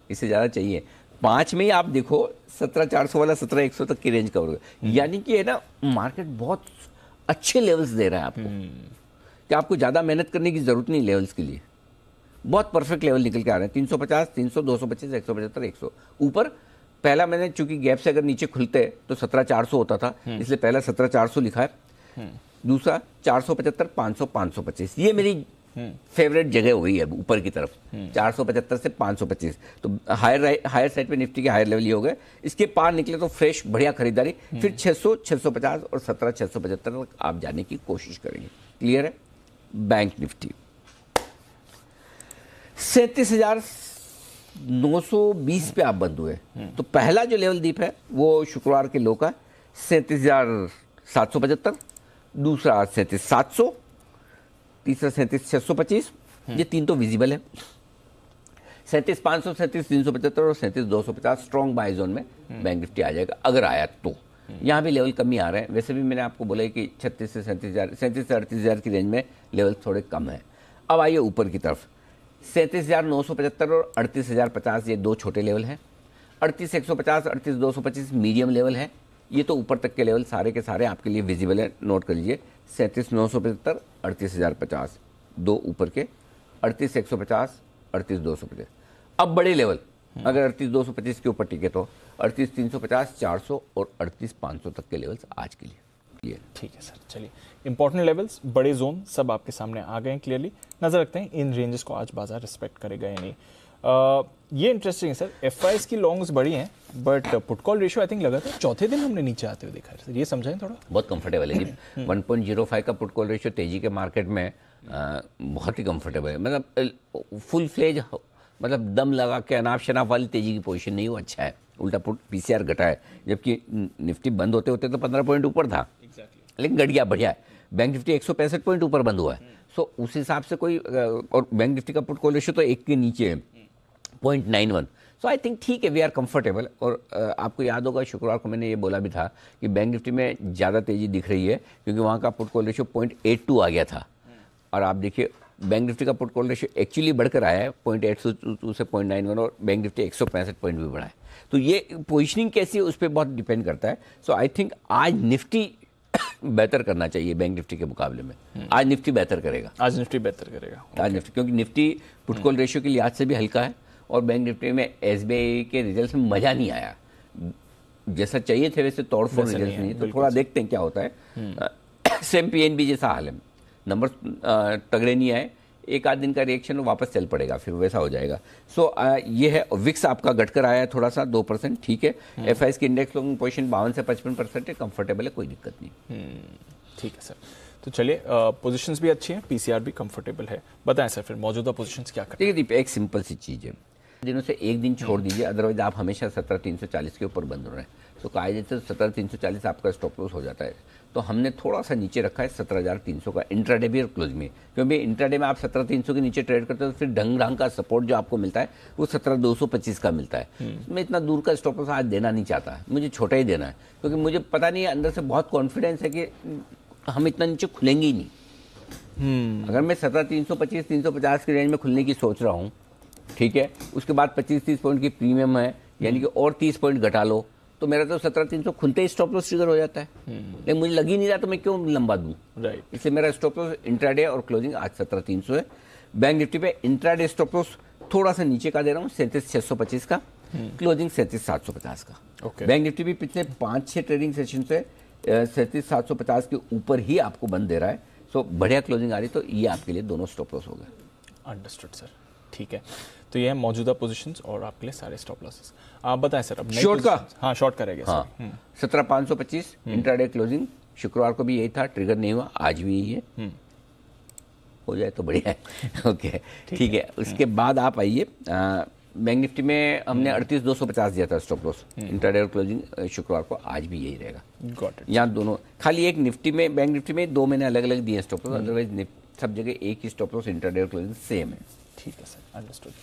इससे ज़्यादा चाहिए। 5 में ही आप देखो 17,400 वाला 17,100 तक की रेंज कवर होगा। यानी कि है ना, मार्केट बहुत अच्छे लेवल्स दे रहा है आपको, कि आपको ज़्यादा मेहनत करने की ज़रूरत नहीं लेवल्स के लिए। बहुत परफेक्ट लेवल निकल के आ रहे हैं, 350, 300, 225, 175, 100 ऊपर। पहला मैंने चूंकि गैप से अगर नीचे खुलते तो 17,400 होता था, इसलिए पहला 17,400 लिखा है। दूसरा 475, 500, 525, ये मेरी फेवरेट जगह हो गई है ऊपर की तरफ। 475 से 525, तो हायर साइड पे निफ्टी के हायर लेवल ये हो गए। इसके पार निकले तो फ्रेश बढ़िया खरीदारी, फिर 600, 650 और 17,675 तक आप जाने की कोशिश करेंगे। क्लियर है? बैंक निफ्टी 37,920 पे आप बंद हुए, तो पहला जो लेवल दीप है वो शुक्रवार के लो का 37,775, दूसरा 37,700, तीसरा 37,625, ये तीन तो विजिबल है। 37,500, 37,375 और 37,250 स्ट्रॉन्ग बाय जोन में बैंक निफ्टी आ जाएगा, अगर आया तो। यहाँ भी लेवल कम ही आ रहे हैं। वैसे भी मैंने आपको बोला है कि 36 से 37,000, 37 से 38,000 की रेंज में लेवल थोड़े कम है। अब आइए ऊपर की तरफ, 37,975 और 38,050, ये दो छोटे लेवल हैं। 38,150, 38,225 मीडियम लेवल है। ये तो ऊपर तक के लेवल सारे के सारे आपके लिए विजिबल है, नोट कर लीजिए। 37,975, 38,050, दो ऊपर के, 38,150, 38,250। अब बड़े लेवल अगर 38,225 के ऊपर टिके तो 38,350, 400 और 38,500 तक के लेवल्स आज के लिए। ठीक है सर, चलिए इंपॉर्टेंट लेवल्स, बड़े जोन सब आपके सामने आ गए हैं क्लियरली। नजर रखते हैं इन रेंजेस को आज बाजार रिस्पेक्ट करेगा या नहीं। ये इंटरेस्टिंग है सर, एफआईएस की लॉन्ग्स बड़ी हैं, but put call ratio I think लगातार चौथे दिन हमने नीचे आते हुए देखा है सर, ये समझाएं थोड़ा। बहुत कंफर्टेबल है जी। 1.05 का पुट कॉल रेशियो तेजी के मार्केट में बहुत ही कंफर्टेबल है। मतलब फुल फ्लेज, मतलब दम लगा के अनाप शनाप वाली तेजी की पोजीशन नहीं, वो अच्छा है। उल्टा पुट पीसीआर घटा है, जबकि निफ्टी बंद होते होते तो 15 पॉइंट ऊपर था, लेकिन घट गया, बढ़िया है। बैंक निफ्टी 165 पॉइंट ऊपर बंद हुआ है, सो उस हिसाब से कोई, और बैंक निफ्टी का पुट कॉल रेशियो तो 1 के नीचे है, 0.91। सो आई थिंक ठीक है, वी आर कंफर्टेबल। और आपको याद होगा शुक्रवार को मैंने ये बोला भी था कि बैंक निफ्टी में ज़्यादा तेज़ी दिख रही है, क्योंकि वहाँ का पुट कॉल रेशियो 0.82 आ गया था। और आप देखिए बैंक निफ्टी का पुट कॉल रेशियो एक्चुअली बढ़कर आया है 0.82 से 0.91, और बैंक निफ्टी 165 पॉइंट भी बढ़ा है। तो ये पोजिशनिंग कैसी है उस पर बहुत डिपेंड करता है। सो आई थिंक आज निफ्टी बेहतर करना चाहिए बैंक निफ्टी के मुकाबले में। आज निफ्टी बेहतर करेगा, आज निफ्टी बेहतर करेगा, आज निफ्टी, क्योंकि निफ्टी पुट कॉल रेशियो के लिहाज से भी हल्का है, और बैंक निफ्टी में एसबीआई के रिजल्ट में मजा नहीं आया, जैसा चाहिए थे वैसे तोड़फोड़ रिजल्ट नहीं, तो थोड़ा देखते हैं क्या होता है। सेम पीएनबी जैसा हाल है, नंबर तगड़े नहीं आए, एक आध दिन का रिएक्शन वापस चल पड़ेगा, फिर वैसा हो जाएगा। सो ये है। विक्स आपका घटकर आया है थोड़ा सा 2%, ठीक है। एफआईएस की इंडेक्स लॉन्ग पोजीशन 52 से 55% है, कंफर्टेबल है, कोई दिक्कत नहीं। ठीक है सर, तो चलिए पोजीशंस भी अच्छी हैं, पीसीआर भी कंफर्टेबल है। बताएं सर फिर मौजूदा पोजीशंस क्या करें। देखिए दीप, एक सिंपल सी चीज़ है, दिनों से एक दिन छोड़ दीजिए, अदरवाइज आप हमेशा 17,340 के ऊपर बंद हो रहे हैं। तो कायदे से 17,340 आपका स्टॉप लॉस हो जाता है। तो हमने थोड़ा सा नीचे रखा है 17,300 का इंट्राडे भी और क्लोज में, क्योंकि इंट्राडे में आप 17,300 के नीचे ट्रेड करते हो तो फिर ढंग ढंग का सपोर्ट जो आपको मिलता है वो 17,225 का मिलता है। मैं इतना दूर का स्टॉप लॉस आज देना नहीं चाहता, मुझे छोटा ही देना है, क्योंकि मुझे पता नहीं है, अंदर से बहुत कॉन्फिडेंस है कि हम इतना नीचे खुलेंगे ही नहीं। अगर मैं 17,325, 350 की रेंज में खुलने की सोच रहा हूँ, ठीक है, उसके बाद 25-30 पॉइंट की प्रीमियम है, यानी कि और 30 पॉइंट घटा लो, तो मेरा तो 17,300 खुलते ही स्टॉप लॉस ट्रिगर हो जाता है। लेकिन मुझे लग ही नहीं रहा, तो मैं क्यों लंबा दूं, राइट। इसलिए मेरा स्टॉप लॉस इंट्राडे और क्लोजिंग आज 17,300 है। बैंक निफ्टी पे इंट्राडे स्टॉप लॉस थोड़ा सा नीचे का दे रहा हूँ, 37,625 का, क्लोजिंग 37,750 का। बैंक निफ्टी भी पिछले 5-6 ट्रेडिंग सेशन से 37,750 के ऊपर ही आपको बंद दे रहा है। सो बढ़िया क्लोजिंग आ रही, तो ये आपके लिए दोनों स्टॉप लॉस हो गए। अंडरस्टूड सर, ठीक है। तो ये है मौजूदा पोजीशंस और आपके लिए सारे स्टॉप लॉसेस। आप बताएं सर, अब शॉर्ट का, हाँ शॉर्ट करेगा। हाँ, 17,525 इंट्राडे क्लोजिंग, शुक्रवार को भी यही था, ट्रिगर नहीं हुआ, आज भी यही है, हो जाए तो बढ़िया है। ओके, ठीक है। उसके बाद आप आइए, बैंक निफ्टी में हमने 38,250 दिया था स्टॉप लॉस, इंट्राडे और क्लोजिंग शुक्रवार को, आज भी यही रहेगा। Got it. यहाँ दोनों, खाली एक निफ्टी में, बैंक निफ्टी में 2 मैंने अलग अलग दिए स्टॉप लॉस, अदरवाइज सब जगह एक ही स्टॉप लॉस इंट्राडे और क्लोजिंग सेम है। ठीक है सर, अंडरस्टूड।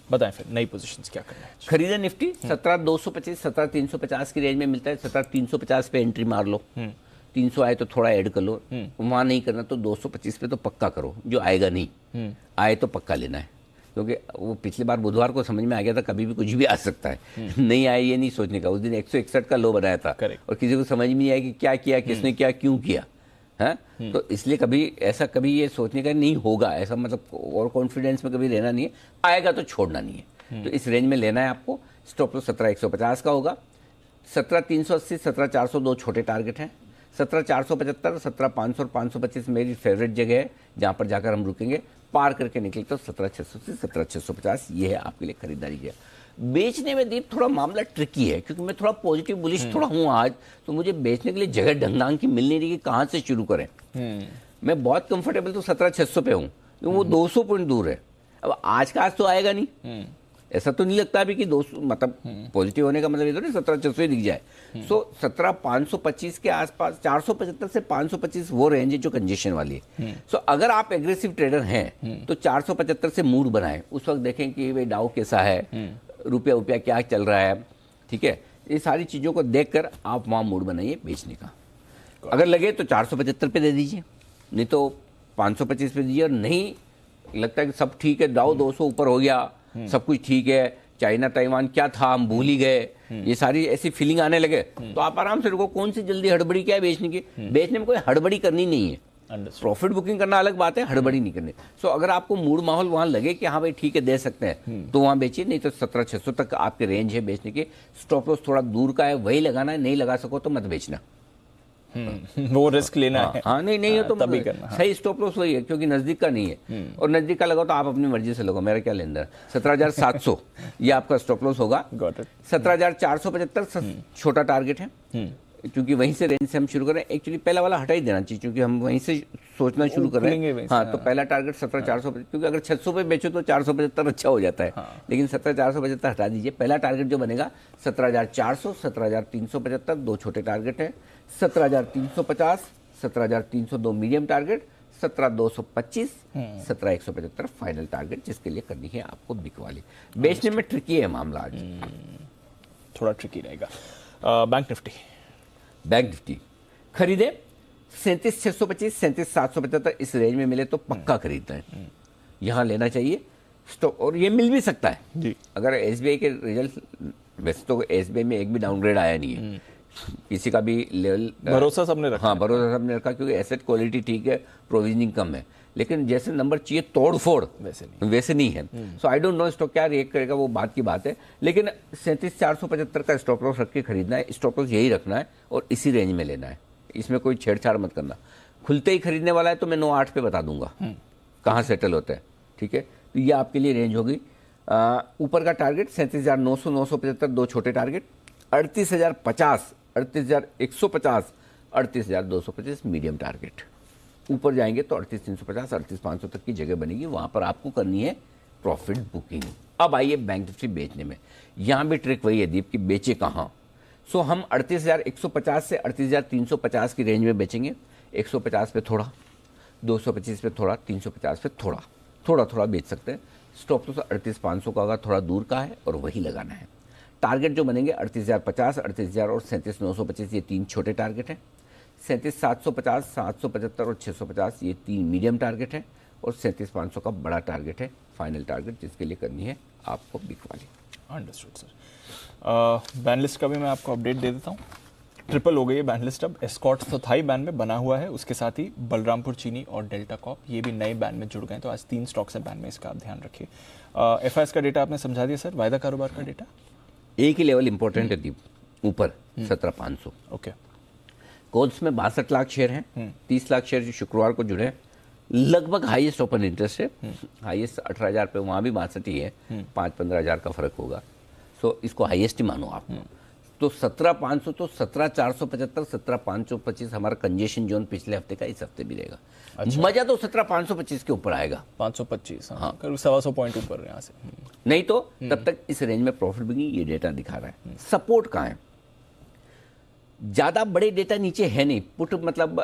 बताएं फिर नई पोजीशंस क्या करना है। खरीदे निफ्टी 17,225, 17,350 की रेंज में मिलता है, 17,350 पे एंट्री मार लो। 300 आए तो थोड़ा ऐड कर लो, वहां नहीं करना तो 225 पे तो पक्का करो, जो आएगा नहीं आए तो पक्का लेना है, क्योंकि वो पिछली बार बुधवार को समझ में आ गया था कभी भी कुछ भी आ सकता है। नहीं आए ये नहीं सोचने का, उस दिन 161 का लो बनाया था और किसी को समझ में नहीं आया कि क्या किया, किसने किया, क्यों किया है। तो इसलिए कभी ऐसा कभी ये सोचने का नहीं होगा, ऐसा मतलब और कॉन्फिडेंस में कभी रहना नहीं है, आएगा तो छोड़ना नहीं है। तो इस रेंज में लेना है आपको। स्टॉप लॉस 17,150 का होगा, 17,380, 17,400 दो छोटे टारगेट हैं, 17,475, 17,500 और 525 मेरी फेवरेट जगह है जहां पर जाकर हम रुकेंगे। पार करके निकले तो 17,600 से 17,650 ये है आपके लिए खरीदारी की। बेचने में दीप थोड़ा मामला ट्रिकी है, क्योंकि मैं थोड़ा पॉजिटिव बुलिश थोड़ा हूँ आज, तो मुझे बेचने के लिए जगह ढंग की मिल नहीं रही कि कहाँ से शुरू करें। मैं बहुत कंफर्टेबल तो 17,600 पे हूँ, वो 200 पॉइंट दूर है। अब आज का आज तो आएगा नहीं, ऐसा तो नहीं लगता अभी कि 200 मतलब पॉजिटिव होने का मतलब ये तो नहीं 17,600 ही दिख जाए। सो 17,525 के आसपास, 475 से 525 वो रेंज है जो कंजेशन वाली है। सो अगर आप एग्रेसिव ट्रेडर हैं तो 475 से मूड बनाएं, उस वक्त देखें कि भाई डाउ कैसा है, रुपया क्या चल रहा है, ठीक है। ये सारी चीज़ों को देखकर आप वहाँ मूड बनाइए बेचने का। अगर लगे तो 475 पे दे दीजिए, नहीं तो 525 पे दीजिए। और नहीं लगता कि सब ठीक है, डाउ 200 ऊपर हो गया, सब कुछ ठीक है, चाइना ताइवान क्या था हम भूल ही गए, ये सारी ऐसी फीलिंग आने लगे, तो आप आराम से रुको। कौन सी जल्दी हड़बड़ी क्या है बेचने की? बेचने में कोई हड़बड़ी करनी नहीं है, प्रॉफिट बुकिंग करना अलग बात है, हड़बड़ी नहीं करनी। सो अगर आपको मूड माहौल वहां लगे कि हाँ भाई ठीक है दे सकते हैं तो वहां बेचिए, नहीं तो 17,600 तक आपके रेंज है बेचने की। स्टॉप लॉस थोड़ा दूर का है, वही लगाना है, नहीं लगा सको तो मत बेचना। वो रिस्क लेना है। हाँ नहीं हो तो तभी करना। सही स्टॉप लॉस वही है, क्योंकि नजदीक का नहीं है। और नजदीक का लगाओ तो आप अपनी मर्जी से लगाओ, मेरा क्या लेन देन। 17,700 ये आपका स्टॉप लॉस होगा। 17,475 छोटा टारगेट है, क्योंकि वहीं से रेंज से हम शुरू करें। एक्चुअली पहला वाला हटा ही देना चाहिए, क्योंकि हम वहीं से सोचना शुरू कर रहे हैं। हाँ, तो पहला टारगेट 17,400, क्योंकि अगर 600 पे बेचो तो 475 अच्छा हो जाता है। लेकिन 17,475 हटा दीजिए। पहला टारगेट जो बनेगा 17,400, 17,375 दो छोटे टारगेट है, 17,350, 17,302 मीडियम टारगेट, 17,225, 17,175 फाइनल टारगेट, जिसके लिए करनी है आपको बिक वाली। बेचने में ट्रिकी है मामला आज, थोड़ा ट्रिकी रहेगा। बैंक निफ्टी खरीदे 37,625, 37,775 इस रेंज में मिले तो पक्का खरीदना है, यहां लेना चाहिए स्टॉक। और ये मिल भी सकता है जी। अगर एसबीआई के रिजल्ट, वैसे तो एसबीआई में एक भी डाउनग्रेड आया नहीं है, किसी का भी लेवल भरोसा सबने रखा। हाँ, भरोसा सबने रखा, क्योंकि एसेट क्वालिटी ठीक है, प्रोविजनिंग कम है, लेकिन जैसे नंबर चाहिए तोड़ फोड़ वैसे नहीं है। सो आई डोंट नो स्टॉक क्या रिएक्ट करेगा, वो बात की बात है। लेकिन 37,475 का स्टॉप लॉस रख के खरीदना है, स्टॉप लॉस यही रखना है और इसी रेंज में लेना है, इसमें कोई छेड़छाड़ मत करना। खुलते ही खरीदने वाला है तो मैं 9,8 पे बता दूंगा कहाँ सेटल होता है, ठीक है। तो ये आपके लिए रेंज होगी। ऊपर का टारगेट 37,900, 975 दो छोटे टारगेट, 38,050, 38,150, 38,225 मीडियम टारगेट। ऊपर जाएंगे तो 38,350, 38,500 तक की जगह बनेगी, वहां पर आपको करनी है प्रॉफिट बुकिंग। अब आइए बैंक निफ्टी बेचने में, यहां भी ट्रिक वही है दीप कि बेचे कहां। सो हम 38,150 से 38,350 की रेंज में बेचेंगे। 150 पे थोड़ा, 225 पे थोड़ा, 350 पे थोड़ा थोड़ा बेच सकते हैं। स्टॉप लॉस 38,500 का होगा, थोड़ा दूर का है और वही लगाना है। टारगेट जो बनेंगे 38,050, 38,000 और 37,925 ये तीन छोटे टारगेट हैं। 37,750, 775 और 650 ये तीन मीडियम टारगेट है, और 37,500 का बड़ा टारगेट है, फाइनल टारगेट, जिसके लिए करनी है आपको बिक वाली। Understood sir. बैन लिस्ट का भी मैं आपको अपडेट दे देता हूँ। ट्रिपल हो गई है बैन लिस्ट अब। एस्कॉर्ट्स तो था ही बैन में बना हुआ है, उसके साथ ही बलरामपुर चीनी और डेल्टा कॉप ये भी नए बैन में जुड़ गए। तो आज 3 स्टॉक्स हैं बैन में, इसका आप ध्यान रखिए। एफआईएस का डेटा आपने समझा दिया सर। वायदा कारोबार का डेटा एक ही लेवल इंपॉर्टेंट है दीप, ऊपर 17,500। ओके। कोल्स में 62 लाख शेयर हैं, 30 लाख शेयर जो शुक्रवार को जुड़े, लगभग हाईएस्ट ओपन इंटरेस्ट है। हाईएस्ट 18,000 पे, वहाँ भी 62 ही है, 5-15,000 का फर्क होगा। सो इसको हाईएस्ट ही मानो आप। तो 17,500 तो 17,475, 17,525 हमारा कंजेशन जोन पिछले हफ्ते का इस हफ्ते भी रहेगा। अच्छा। मजा तो 17,525 के ऊपर आएगा, 525, हाँ, करीब 125 पॉइंट ऊपर यहाँ से। नहीं तो तब तक इस रेंज में प्रॉफिट बुकिंग ये डेटा दिखा रहा है। सपोर्ट कहाँ है? ज्यादा बड़े डेटा नीचे है नहीं। पुट मतलब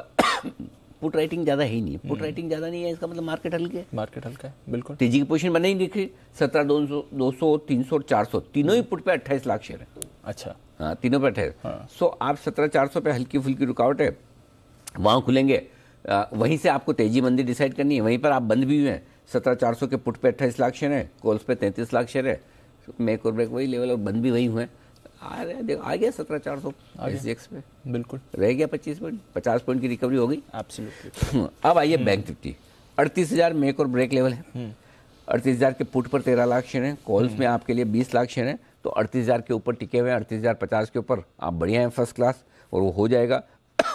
पुट राइटिंग ज्यादा है ही नहीं। पुट राइटिंग ज्यादा नहीं है, इसका मतलब मार्केट हल्के है। मार्केट हल्का है, बिल्कुल। तेजी की पोजीशन बने ही दिख रही। 17,200, 200, 300 और 400 तीनों ही पुट पे 28 लाख शेयर है। अच्छा, हाँ, तीनों पे 28। सो आप 17,400 पे हल्की फुल्की रुकावट है, वहाँ खुलेंगे, वहीं से आपको तेजी मंदी डिसाइड करनी है, वहीं पर आप बंद भी हुए हैं। 17,400 के पुट पे 28 लाख शेयर है, कॉल्स पे 33 लाख शेयर है, मेक और ब्रेक वही लेवल और बंद भी वही हुए हैं। आ गया 17,400 SGX पे, बिल्कुल रह गया 25 पॉइंट, 50 पॉइंट की रिकवरी हो गई। एब्सोल्युटली। अब आइए बैंक निफ्टी, 38,000 मेक और ब्रेक लेवल है। 38,000 के पुट पर 13 लाख शेयर हैं, कॉल्स में आपके लिए 20 लाख शेयर हैं, तो 38,000 के ऊपर टिके हुए हैं। 38,050 के ऊपर आप बढ़िया हैं, फर्स्ट क्लास, और वो हो जाएगा।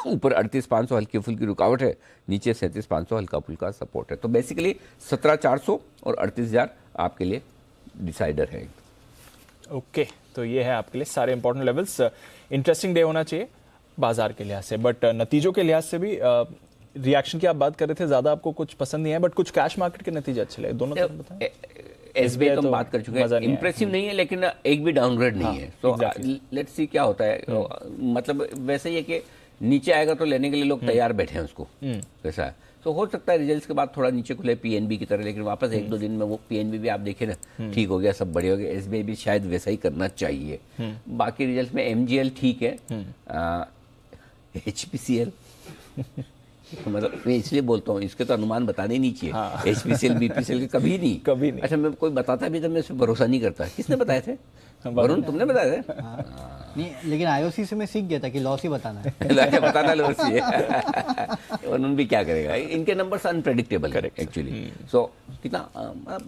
ऊपर 38,500 हल्की फुल्की रुकावट है, नीचे 37,500 हल्का फुल्का सपोर्ट है। तो बेसिकली 17,400 और 38,000 आपके लिए डिसाइडर है। ओके, तो ये है आपके लिए सारे इंपॉर्टेंट लेवल्स। इंटरेस्टिंग डे होना चाहिए बाजार के लिहाज से, बट नतीजों के लिहाज से भी रिएक्शन की आप बात कर रहे थे, ज्यादा आपको कुछ पसंद नहीं है, बट कुछ कैश मार्केट के नतीजे अच्छे लगे दोनों तरफ बताएं। SBI तो हम बात कर चुके हैं, इंप्रेसिव नहीं है लेकिन एक भी डाउनग्रेड नहीं है। तो लेट्स सी क्या होता है। मतलब वैसे ही है कि नीचे आएगा तो लेने के लिए लोग तैयार बैठे हैं उसको, कैसा है। तो हो सकता है रिजल्ट्स के बाद थोड़ा नीचे खुले PNB की तरह, लेकिन वापस 1-2 दिन में वो PNB भी आप देखें ना ठीक हो गया, सब बढ़िया हो गया। SBI भी शायद वैसा ही करना चाहिए। बाकी रिजल्ट में MGL ठीक है, HPCL मतलब मैं इसलिए बोलता हूँ, इसके तो अनुमान बताने नहीं चाहिए। HPCL BPCL के कभी नहीं। अच्छा, मैं कोई बताता भी तो मैं इस पर भरोसा नहीं करता। किसने बताए थे? वरुण, तुमने बताया था? नहीं, लेकिन IOC से मैं सीख गया था कि लॉस ही बताना है। बताना लॉस ही है। वरुण भी क्या करेगा, इनके नंबर्स अनप्रेडिक्टेबल है एक्चुअली। सो कितना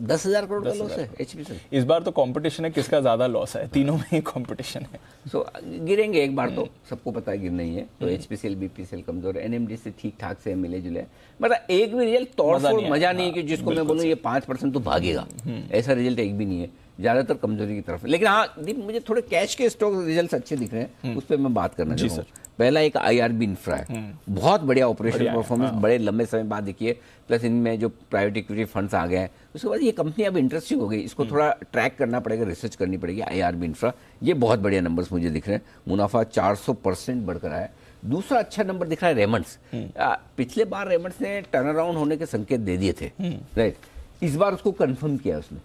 10,000 करोड़ का लॉस है HPCL इस बार। तो कंपटीशन है, किसका ज्यादा लॉस है, तीनों में ही कंपटीशन है। सो गिरेंगे एक बार तो, सबको पता है गिरना ही है। तो HPCL BPCL कमजोर है, NMD से ठीक ठाक से मिले जुले। मतलब एक भी रिजल्ट तोड़फोड़ मजा नहीं है कि जिसको मैं बोलूँ ये 5% तो भागेगा, ऐसा रिजल्ट एक भी नहीं है। ज्यादातर कमजोरी की तरफ। लेकिन हाँ दीप, मुझे थोड़े कैश के स्टॉक रिजल्ट्स अच्छे दिख रहे हैं, उस पर मैं बात करना चाहता हूँ। पहला एक IRB इंफ्रा है, बहुत बढ़िया ऑपरेशनल परफॉर्मेंस, बड़े लंबे समय बाद देखिए, प्लस इनमें जो प्राइवेट इक्विटी फंड्स आ गए हैं। उसके बाद ये कंपनी अब इंटरेस्टिंग हो गई, इसको थोड़ा ट्रैक करना पड़ेगा, रिसर्च करनी पड़ेगी। IRB इंफ्रा, ये बहुत बढ़िया नंबर्स मुझे दिख रहे हैं। मुनाफा 400% बढ़कर आया है। दूसरा अच्छा नंबर दिख रहा है रेमंड्स। पिछले बार रेमंड्स ने टर्न अराउंड होने के संकेत दे दिए थे, राइट। इस बार उसको कंफर्म किया उसने।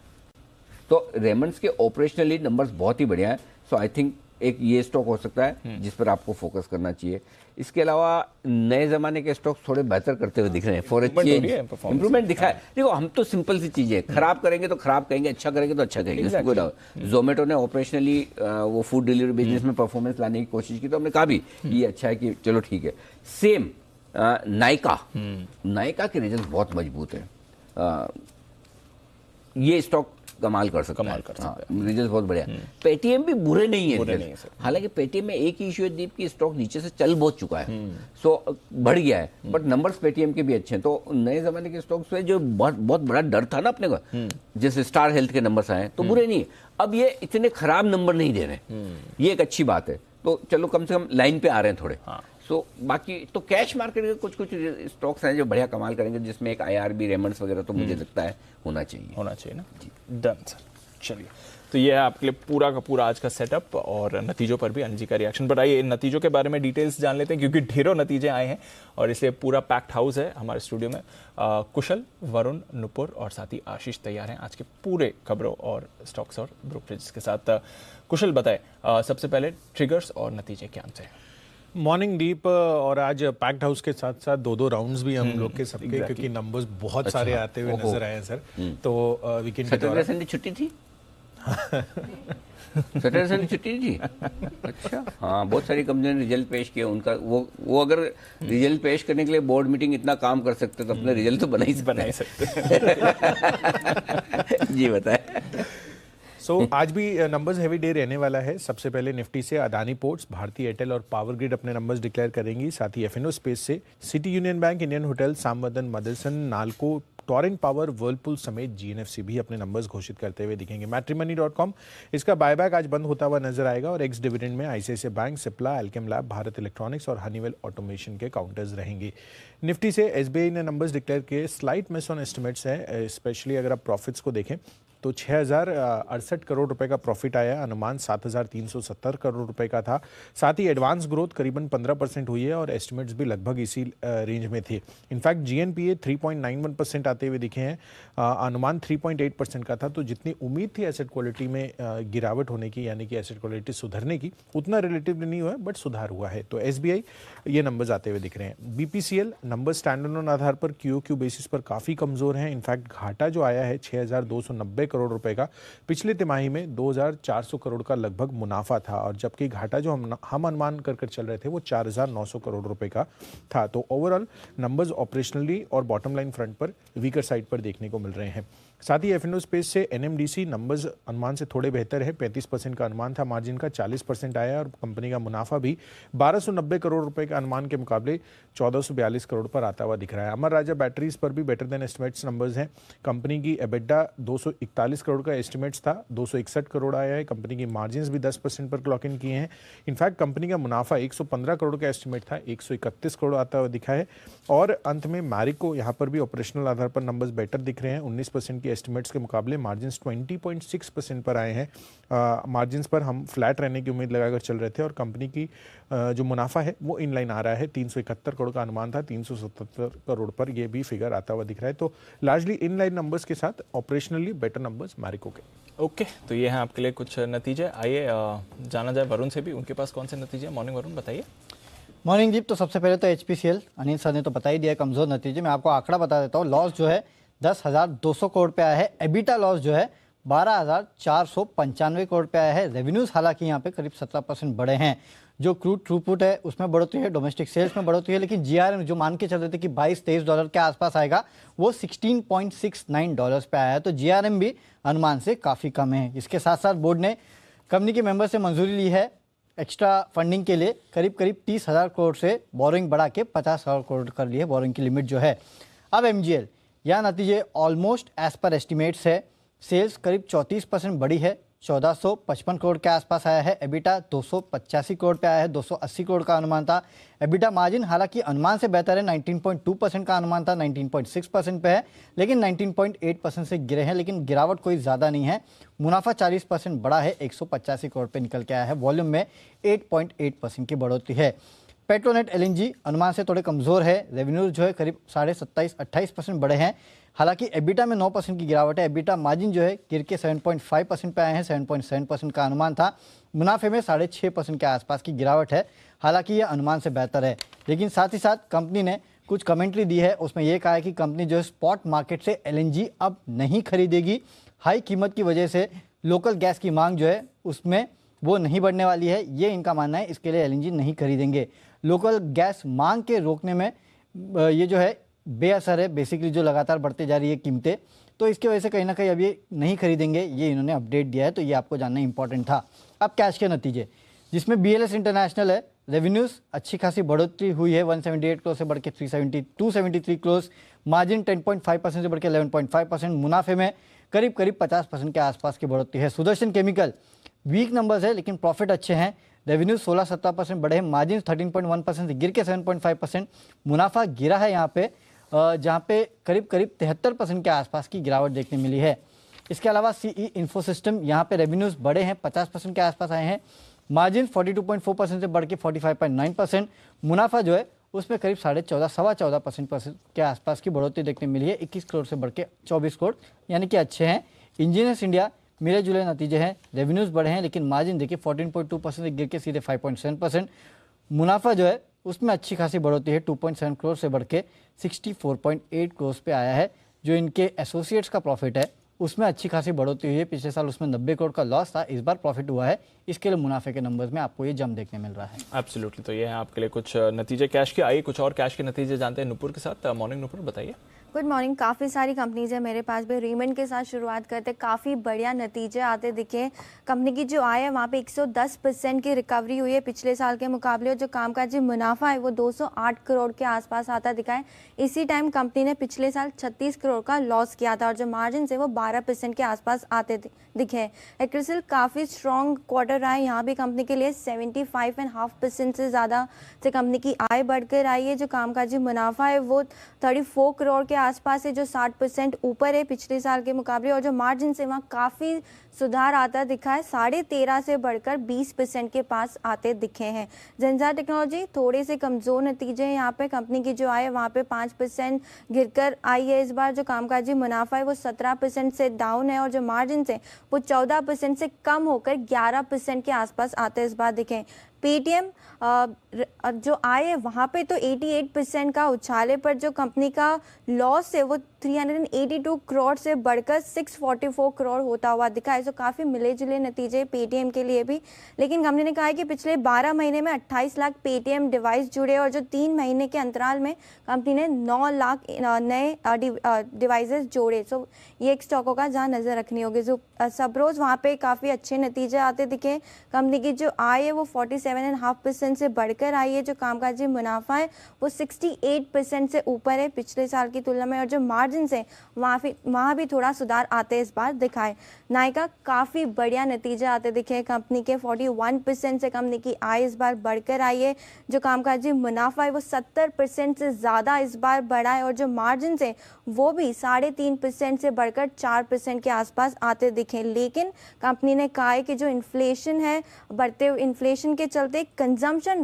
तो रेमंड्स के ऑपरेशनली नंबर्स बहुत ही बढ़िया है। सो आई थिंक एक ये स्टॉक हो सकता है जिस पर आपको फोकस करना चाहिए। इसके अलावा नए जमाने के स्टॉक्स थोड़े बेहतर करते हुए दिख रहे हैं, फॉर इंप्रूवमेंट दिखा है। देखो, हम तो सिंपल सी चीजें, खराब करेंगे तो खराब कहेंगे, अच्छा करेंगे तो अच्छा कहेंगे। जोमेटो ने ऑपरेशनली वो फूड डिलीवरी बिजनेस में परफॉर्मेंस लाने की कोशिश की, तो हमने कहा भी ये अच्छा है कि चलो ठीक है। सेम नायका के रिजल्ट बहुत मजबूत है। ये स्टॉक कमाल कर सकता है, रिजल्ट बहुत बढ़िया। पेटीएम भी बुरे नहीं है, हालांकि पेटीएम में एक ही इशू है दीप की स्टॉक नीचे से चल बहुत चुका है, सो बढ़ गया है, बट नंबर्स पेटीएम के भी अच्छे हैं। तो नए जमाने के स्टॉक्स पे जो बहुत बड़ा डर था ना अपने को, जैसे स्टार हेल्थ के नंबर्स आए तो बुरे नहीं है। अब ये इतने खराब नंबर नहीं दे रहे, ये एक अच्छी बात है। तो चलो कम से कम लाइन पे आ रहे हैं थोड़े। सो बाकी तो कैश मार्केट के कुछ स्टॉक्स हैं जो बढ़िया कमाल करेंगे, जिसमें एक IRB रेमंड्स वगैरह तो मुझे लगता है होना चाहिए ना। डन सर, चलिए। तो ये है आपके लिए पूरा का पूरा आज का सेटअप और नतीजों पर भी अनिल जी का रिएक्शन। बट आइए नतीजों के बारे में डिटेल्स जान लेते हैं, क्योंकि ढेरों नतीजे आए हैं और इसलिए पूरा पैक्ड हाउस है हमारे स्टूडियो में। कुशल, वरुण, नुपुर और साथ ही आशीष तैयार हैं आज के पूरे खबरों और स्टॉक्स और ब्रोकरेज के साथ। कुशल बताए सबसे पहले ट्रिगर्स और नतीजे क्या हैं। मॉर्निंग डीप, और आज पैक्ड हाउस के साथ साथ 2-2 राउंड्स भी हम लोग के सबके, क्योंकि नंबर्स बहुत सारे आते हुए नजर आए हैं सर। तो वीकेंड सैटरडे संडे छुट्टी थी। सैटरडे संडे छुट्टी थी। अच्छा, हाँ, बहुत सारी कंपनियों ने रिजल्ट पेश किए। उनका वो अगर रिजल्ट पेश करने के लिए बोर्ड मीटिंग इतना काम कर सकते तो अपने रिजल्ट तो बना ही सकते। जी बताए। आज भी नंबर्स हेवी डे रहने वाला है। सबसे पहले निफ्टी से अदानी पोर्ट्स, भारती एयरटेल और पावर ग्रिड अपने नंबर्स डिक्लेयर करेंगी। साथ ही F&O स्पेस से City Union Bank, Indian hotel, Samvardhana Motherson, Nalco, Torrent Power, Whirlpool समेत GNFC भी अपने नंबर्स घोषित करते हुए दिखेंगे। Matrimony.com, इसका बायबैक आज बंद होता हुआ नजर आएगा और एक्स डिविडेंड में ICICI bank, Cipla, Alkem lab, Bharat electronics और हनीवेल ऑटोमेशन के काउंटर्स रहेंगे। निफ्टी से SBI ने नंबर्स डिक्लेयर किए। स्लाइट मिस ऑन एस्टिमेट्स है, स्पेशली अगर आप प्रॉफिट्स को देखें तो 6,068 करोड़ रुपए का प्रॉफिट आया, अनुमान 7,370 करोड़ रुपए का था। साथ ही एडवांस ग्रोथ करीबन 15% हुई है और एस्टिमेट्स भी लगभग इसी रेंज में थे। इनफैक्ट जीएनपीए 3.91% आते हुए दिखे हैं, अनुमान 3.8% का था। तो जितनी उम्मीद थी एसेट क्वालिटी में गिरावट होने की, यानी कि एसेट क्वालिटी सुधरने की, उतना रिलेटिवली नहीं हुआ है, बट सुधार हुआ है। तो एसबीआई ये नंबर्स आते हुए दिख रहे हैं। बीपीसीएल नंबर स्टैंडअलोन आधार पर क्यूओक्यू बेसिस पर काफ़ी कमज़ोर हैं। इनफैक्ट घाटा जो आया है 6,290 करोड़ रुपए का, पिछले तिमाही में 2,400 करोड़ का लगभग मुनाफा था, और जबकि घाटा जो हम अनुमान कर चल रहे थे वो 4,900 करोड़ रुपए का था। तो ओवरऑल नंबर्स ऑपरेशनली और बॉटम लाइन फ्रंट पर वीकर साइड पर देखने को मिल रहे हैं। साथ ही एफएनओ स्पेस से एनएमडीसी नंबर्स अनुमान से थोड़े बेहतर है, 35% का अनुमान था, मार्जिन का 40% आया, और कंपनी का मुनाफा भी 1,290 करोड़ रुपए के अनुमान के मुकाबले 1,442 करोड़ पर आता हुआ दिख रहा है। अमर राजा बैटरीज पर भी बेटर देन एस्टिमेट्स नंबर्स हैं। कंपनी की एबिटा 241 करोड़ का एस्टिमेट्स था, 261 करोड़ आया है। कंपनी की मार्जिन भी 10% पर क्लॉक इन किए हैं। इनफैक्ट कंपनी का मुनाफा 115 करोड़ का एस्टिमेट था, 131 करोड़ आता हुआ दिखा है। और अंत में मैरिको, यहाँ पर भी ऑपरेशनल आधार पर नंबर्स बेटर दिख रहे हैं, 19% एस्टिमेट्स के मुकाबले मार्जिन्स 20.6% पर आए हैं। मार्जिन्स पर हम फ्लैट रहने की उम्मीद लगाकर चल रहे थे, और कंपनी की जो मुनाफा है वो इनलाइन आ रहा है। 371 करोड़ का अनुमान था, 377 करोड़ पर ये भी फिगर आता हुआ दिख रहा है। तो लार्जली इनलाइन नंबर्स के साथ ऑपरेशनली बेटर नंबर्स मैरिको के। ओके, तो ये हैं आपके लिए कुछ नतीजे। आइए जाना जाए वरुण से भी, उनके पास कौन से नतीजे। मॉर्निंग वरुण, बताइए। मॉर्निंग दीप। तो सबसे पहले तो एचपीसीएल, अनिल सर ने तो बता ही दिया कमजोर नतीजे। मैं आपको आंकड़ा बता देता हूँ। लॉस जो है 10,200 करोड़ पे आया है। एबिटा लॉस जो है 12,495 करोड़ पे आया है। रेवेन्यूज हालांकि यहाँ पे करीब 17% बढ़े हैं। जो क्रूड थ्रूपुट है उसमें बढ़ोतरी है, डोमेस्टिक सेल्स में बढ़ोतरी है, लेकिन जीआरएम जो मान के चल रहे थे कि $22-23 के आसपास आएगा, वो $16.69 पे आया है। तो जीआरएम भी अनुमान से काफ़ी कम है। इसके साथ साथ बोर्ड ने कंपनी के मेंबर से मंजूरी ली है एक्स्ट्रा फंडिंग के लिए, करीब 30,000 करोड़ से बोरिंग बढ़ा के 50,000 करोड़ कर ली है बोरिंग की लिमिट जो है। अब एमजीएल, यह नतीजे ऑलमोस्ट एज पर एस्टिमेट्स है। सेल्स करीब 34% बढ़ी है, 1,455 करोड़ के आसपास आया है। एबिटा 285 करोड़ पे आया है, 280 करोड़ का अनुमान था। एबिटा मार्जिन हालांकि अनुमान से बेहतर है, 19.2% का अनुमान था, 19.6% पे है, लेकिन 19.8% से गिरे हैं, लेकिन गिरावट कोई ज़्यादा नहीं है। मुनाफा 40% बढ़ा है, 185 करोड़ पे निकल के आया है। वॉल्यूम में 8.8% की बढ़ोतरी है। पेट्रोनेट एलएनजी अनुमान से थोड़े कमज़ोर है। रेवेन्यू जो है करीब 27-28% बढ़े हैं, हालांकि एबिटा में 9% की गिरावट है। एबिटा मार्जिन जो है गिर के 7.5% पे आए हैं, 7.7% का अनुमान था। मुनाफे में 6.5% के आसपास की गिरावट है, हालांकि ये अनुमान से बेहतर है। लेकिन साथ ही साथ कंपनी ने कुछ कमेंट्री दी है, उसमें यह कहा है कि कंपनी जो है स्पॉट मार्केट से एलएनजी अब नहीं खरीदेगी। हाई कीमत की वजह से लोकल गैस की मांग जो है उसमें वो नहीं बढ़ने वाली है, ये इनका मानना है। इसके लिए एलएनजी नहीं खरीदेंगे। लोकल गैस मांग के रोकने में ये जो है बेअसर है, बेसिकली जो लगातार बढ़ते जा रही है कीमतें, तो इसकी वजह से कहीं ना कहीं अब ये नहीं खरीदेंगे, ये इन्होंने अपडेट दिया है। तो ये आपको जानना इंपॉर्टेंट था। अब कैश के नतीजे, जिसमें बीएलएस इंटरनेशनल है, रेवेन्यूज अच्छी खासी बढ़ोतरी हुई है, 178 करोड़ से बढ़ के 273 करोड़। मार्जिन 10.5% से बढ़ के 11.5%। मुनाफे में करीब 50% के आसपास की बढ़ोतरी है। सुदर्शन केमिकल वीक नंबर्स है, लेकिन प्रॉफिट अच्छे हैं। रेवेन्यू 16-17% बढ़े हैं, मार्जिन 13.1% से गिर के 7.5%। मुनाफा गिरा है यहाँ पे, जहाँ पे करीब 73% के आसपास की गिरावट देखने मिली है। इसके अलावा सीई इंफोसिस्टम, यहाँ पे रेवेन्यूज बढ़े हैं, 50% के आसपास आए हैं। मार्जिन 42.4% से बढ़ के 45.9%। मुनाफा जो है उसमें करीब 14.25% के आसपास की बढ़ोतरी देखने मिली है, 21 करोड़ से बढ़ के 24 करोड़, यानी कि अच्छे हैं। इंजीनियर्स इंडिया मिले जुले नतीजे हैं, रेवेन्यूज बढ़े हैं, लेकिन मार्जिन देखिए 14.2% से गिर के सीधे 5.7%। मुनाफा जो है उसमें अच्छी खासी बढ़ोतरी है, 2.7 करोड़ से बढ़ के 64.8 करोड़ पे आया है। जो इनके एसोसिएट्स का प्रॉफिट है उसमें अच्छी खासी बढ़ोतरी हुई है। पिछले साल उसमें 90 करोड़ का लॉस था, इस बार प्रॉफिट हुआ है, इसके लिए मुनाफे के नंबर्स में आपको ये जम देखने मिल रहा है। एब्सोल्युटली, तो ये है आपके लिए कुछ नतीजे कैश के। आइए कुछ और कैश के नतीजे जानते हैं नुपुर के साथ। मॉर्निंग नुपुर, बताइए। Good morning. काफ़ी सारी कंपनीज है मेरे पास भी। रीमेंट के साथ शुरुआत करते, काफ़ी बढ़िया नतीजे आते दिखे। कंपनी की जो आय है वहाँ पे 110% की रिकवरी हुई है पिछले साल के मुकाबले, और जो कामकाजी मुनाफा है वो 208 करोड़ के आसपास आता दिखा है। इसी टाइम कंपनी ने पिछले साल 36 करोड़ का लॉस किया था, और जो मार्जिन है वो 12% के आसपास आते दिखे। एक्रिसिल काफ़ी स्ट्रॉन्ग क्वार्टर रहा है यहाँ भी कंपनी के लिए, 75.5% से ज़्यादा से कंपनी की आय बढ़कर आई है। जो कामकाजी मुनाफा है वो 34 करोड़ के आसपास है जो 60% ऊपर है पिछले साल के मुकाबले, और जो मार्जिन है वहाँ काफ़ी सुधार आता दिखा है, 13.5 से बढ़कर 20% के पास आते दिखे हैं। झंझार टेक्नोलॉजी थोड़े से कमज़ोर नतीजे हैं यहाँ पे, कंपनी की जो आय है वहाँ पे 5% गिरकर आई है इस बार। जो कामकाजी मुनाफा है वो 17% से डाउन है, और जो मार्जिन है वो 14% से कम होकर 11% के आसपास आते इस बार दिखे। पेटीएम जो आय है वहाँ पे तो 88% का उछाले, पर जो कंपनी का लॉस है वो 382 करोड़ से बढ़कर 644 करोड़ होता हुआ दिखा है। तो काफ़ी मिले जुले नतीजे पेटीएम के लिए भी, लेकिन कंपनी ने कहा है कि पिछले 12 महीने में 28 लाख पेटीएम डिवाइस जुड़े, और जो 3 महीने के अंतराल में कंपनी ने 9 लाख नए डिवाइसेस जोड़े। सो ये एक स्टॉक होगा जहाँ नज़र रखनी होगी। जो सबरोज वहाँ पे काफ़ी अच्छे नतीजे आते दिखे, कंपनी की जो आय है वो 47.5% से बढ़कर आई है, जो कामकाजी मुनाफा है वो 68% से ऊपर है पिछले साल की तुलना में, और जो मार्जिन है वहाँ भी थोड़ा सुधार आते इस बार दिखाए। नायका काफ़ी बढ़िया नतीजे आते दिखे, कंपनी के 41% से कंपनी की आय इस बार बढ़कर आई है, जो कामकाजी मुनाफा है वो 70% से ज़्यादा इस बार बढ़ा है, और जो मार्जिन है वो भी 3.5% से बढ़कर 4% के आसपास आते दिखे। लेकिन कंपनी ने कहा है कि जो इन्फ्लेशन है, बढ़ते हुए इन्फ्लेशन के चलते कंजम्पशन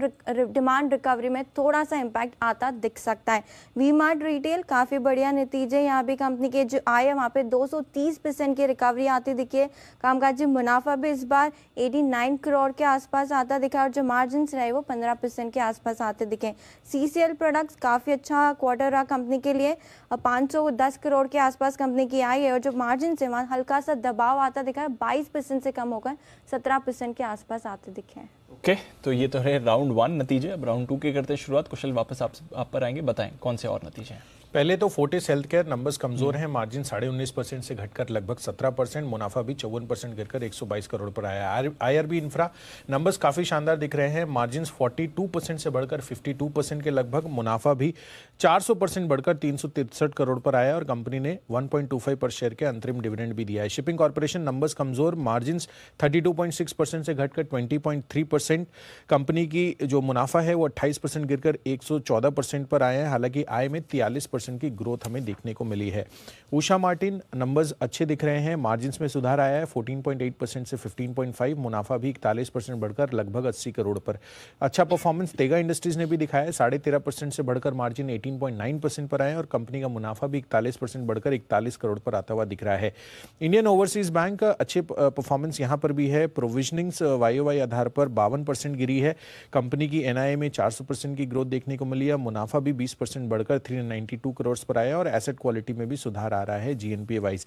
डिमांड रिकवरी में थोड़ा सा इम्पैक्ट आता दिख सकता है। वी मार्ट रिटेल काफ़ी बढ़िया नतीजे, यहाँ भी कंपनी के जो आय है वहाँ पे 230% की रिकवरी आती दिखी है, कामकाजी मुनाफा भी इस बार 89 करोड़ के आसपास आता दिखा, और जो मार्जिन रहे वो 15% के आसपास आते दिखे। CCL प्रोडक्ट्स काफ़ी अच्छा क्वार्टर रहा कंपनी के लिए, 510 करोड़ के आसपास कंपनी की आय है, और जो मार्जिन से वहाँ हल्का सा दबाव आता दिखा है, 22% से कम होकर 17% के आसपास आते दिखे हैं। ओके, तो ये तो है राउंड 1 नतीजे। अब राउंड 2 के करते हैं शुरुआत। कुशल वापस आप पर आएंगे, बताएं कौन से और नतीजे हैं। पहले तो फोर्टिस हेल्थकेयर नंबर्स कमजोर हैं, मार्जिन 19.5% से घटकर लगभग 17%, मुनाफा भी 54% गिरकर 122 करोड़ पर आया। IRB इंफ्रा नंबर्स काफी शानदार दिख रहे हैं, मार्जिन 42% से बढ़कर 52% के लगभग, मुनाफा भी 400% बढ़कर 363 करोड़ पर आया, और कंपनी ने 1.25 पर शेयर के अंतरिम डिविडेंड भी दिया है। शिपिंग कॉर्पोरेशन नंबर्स कमजोर, मार्जिन 32.6% से घटकर 20.3%, कंपनी की जो मुनाफा है वो 28% गिरकर 114% पर आया है, हालांकि आय में 43% की ग्रोथ हमें देखने को मिली है। उषा मार्टिन नंबर्स अच्छे दिख रहे हैं, मार्जिन्स में सुधार आया है 14.8% से 15.5, मुनाफा भी 41% बढ़कर लगभग 80 करोड़ पर। अच्छा परफॉर्मेंस तेगा इंडस्ट्रीज ने भी दिखाया है, 13.5% से बढ़कर मार्जिन 18.9% पर आए, और कंपनी का मुनाफा भी 41% बढ़कर 41 करोड़ पर आता हुआ दिख रहा है। इंडियन ओवरसीज बैंक अच्छे परफॉर्मेंस यहाँ पर भी है, प्रोविजनिंग्स YOY आधार पर 52% गिरी है, कंपनी की NII में 400% की ग्रोथ देखने को मिली है, मुनाफा भी 20% बढ़कर 392 करोड़ पर आया, और एसेट क्वालिटी में भी सुधार आ रहा है GNPA वाइज।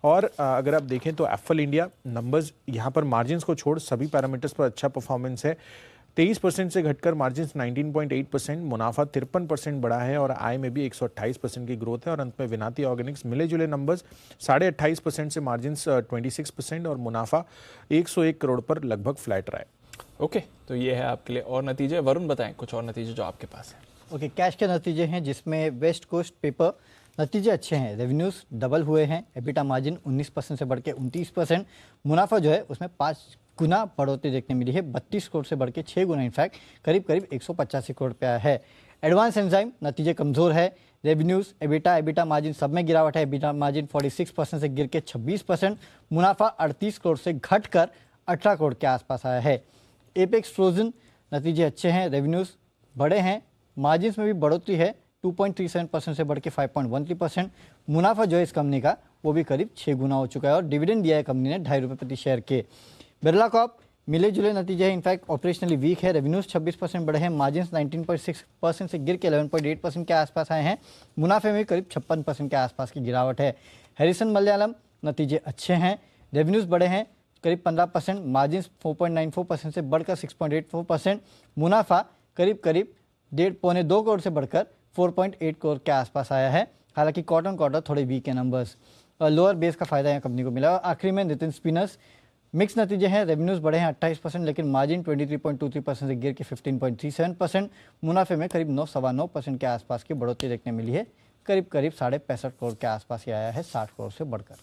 और अगर आप देखें तो एफएल इंडिया नंबर्स यहाँ पर मार्जिन्स को छोड़ सभी पैरामीटर्स पर अच्छा परफॉर्मेंस है, 23% से घटकर मार्जिन्स 19.8%, मुनाफा 53% बढ़ा है, और आय में भी 128% की ग्रोथ है। और अंत में विनाती ऑर्गेनिक्स मिले जुले नंबर्स 28.5% से मार्जिन्स 26%, और मुनाफा 101 करोड़ पर लगभग फ्लैट रहा है। ओके, तो ये है आपके लिए और नतीजे। वरुण बताएं कुछ और नतीजे जो आपके पास है। ओके, कैश के नतीजे हैं जिसमें वेस्ट कोस्ट पेपर नतीजे अच्छे हैं, रेवेन्यूज डबल हुए हैं, एबिटा मार्जिन 19% से बढ़ के 29%, मुनाफा जो है उसमें 5 गुना बढ़ोतरी देखने मिली है, 32 करोड़ से बढ़ के 6 गुना, इनफैक्ट करीब 185 करोड़ पे आया है। एडवांस एंजाइम नतीजे कमजोर है, रेवेन्यूज एबिटा मार्जिन सब में गिरावट है, एबिटा मार्जिन 46% से गिर के 26%, मुनाफा 38 करोड़ से घटकर 18 करोड़ के आसपास आया है। एपेक्स फ्रोजन नतीजे अच्छे हैं, रेवेन्यूज बड़े हैं, मार्जिन्स में भी बढ़ोतरी है, 2.37% से बढ़ के 5.13%, मुनाफा जो है इस कंपनी का वो भी करीब 6 गुना हो चुका है, और डिविडेंड दिया है कंपनी ने 2.5 रुपये प्रति शेयर के। बिरला कॉर्प मिले जुले नतीजे हैं, इनफैक्ट ऑपरेशनली वीक है, रेवेन्यूज 26% बढ़े हैं, मार्जिन्स 19.6% से गिर के 11.8% के आसपास आए हैं, मुनाफे में करीब 56% के आसपास की गिरावट है। हैरिसन मलयालम नतीजे अच्छे हैं, रेवेन्यूज बढ़े हैं करीब 15%, मार्जिन्स 4.94% से बढ़कर 6.84%, मुनाफा करीब 1.5-2 करोड़ से बढ़कर 4.8 करोड़ के आसपास आया है। हालांकि क्वार्टर थोड़े वीक है नंबर्स, और लोअर बेस का फायदा यहाँ कंपनी को मिला। और आखिरी में नितिन स्पिनर्स मिक्स नतीजे हैं, रेवेन्यूज बढ़े हैं 28%, लेकिन मार्जिन 23.23% से गिर के 15.37%, मुनाफे में करीब 9-9.5% के आसपास की बढ़ोतरी देखने मिली है, करीब 65.5 करोड़ के आसपास ही आया है 60 करोड़ से बढ़कर।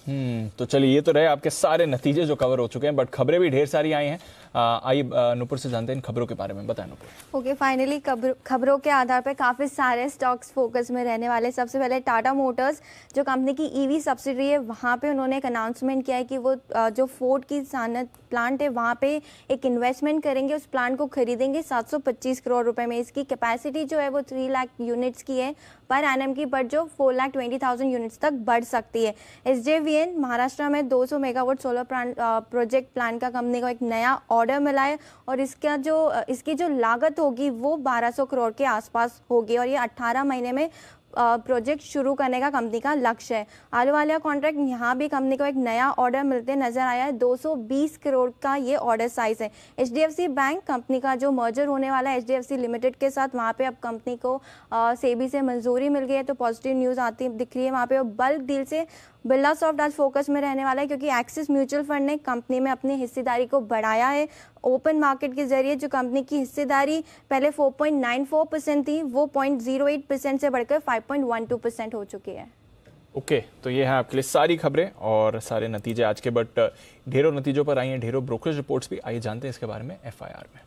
तो चलिए, ये तो रहे आपके सारे नतीजे जो कवर हो चुके हैं, बट खबरें भी ढेर सारी आई हैं। आइए नुपुर से जानते हैं इन खबरों के बारे में, बताएं नुपुर। ओके, फाइनली खबरों के आधार पर काफ़ी सारे स्टॉक्स फोकस में रहने वाले। सबसे पहले टाटा मोटर्स, जो कंपनी की ईवी सब्सिडरी है, वहाँ पे उन्होंने एक अनाउंसमेंट किया है कि वो जो फोर्ड की सनत प्लांट है वहाँ पे एक इन्वेस्टमेंट करेंगे, उस प्लांट को खरीदेंगे 725 करोड़ रुपए में। इसकी कैपेसिटी जो है वो 3 लाख यूनिट्स की है पर एनएम की, बट जो 4,20,000 यूनिट्स तक बढ़ सकती है। SJVN महाराष्ट्र में 200 मेगावाट सोलर प्रोजेक्ट प्लान का कंपनी को एक नया ऑर्डर मिला है और इसकी जो लागत होगी वो 1200 करोड़ के आसपास होगी और ये 18 महीने में प्रोजेक्ट शुरू करने का कंपनी का लक्ष्य है। आलूवालिया कॉन्ट्रैक्ट, यहाँ भी कंपनी को एक नया ऑर्डर मिलते नजर आया है। 220 करोड़ का ये ऑर्डर साइज है। HDFC बैंक, कंपनी का जो मर्जर होने वाला है HDFC लिमिटेड के साथ, वहाँ पे अब कंपनी को सेबी से मंजूरी मिल गई है, तो पॉजिटिव न्यूज़ आती दिख रही है वहाँ पे। और बल्क डील से बिरला सॉफ्ट आज फोकस में रहने वाला है क्योंकि एक्सिस म्यूचुअल फंड ने कंपनी में अपनी हिस्सेदारी को बढ़ाया है। ओपन मार्केट के जरिए जो कंपनी की हिस्सेदारी पहले 4.94% थी, वो 0.08% से बढ़कर 5.12% हो चुकी है। ओके, तो ये है आपके लिए सारी खबरें और सारे नतीजे आज के, बट ढेरों नतीजों पर आई हैं, ढेरों ब्रोकरेज रिपोर्ट्स भी। आइए जानते हैं इसके बारे में FIR में।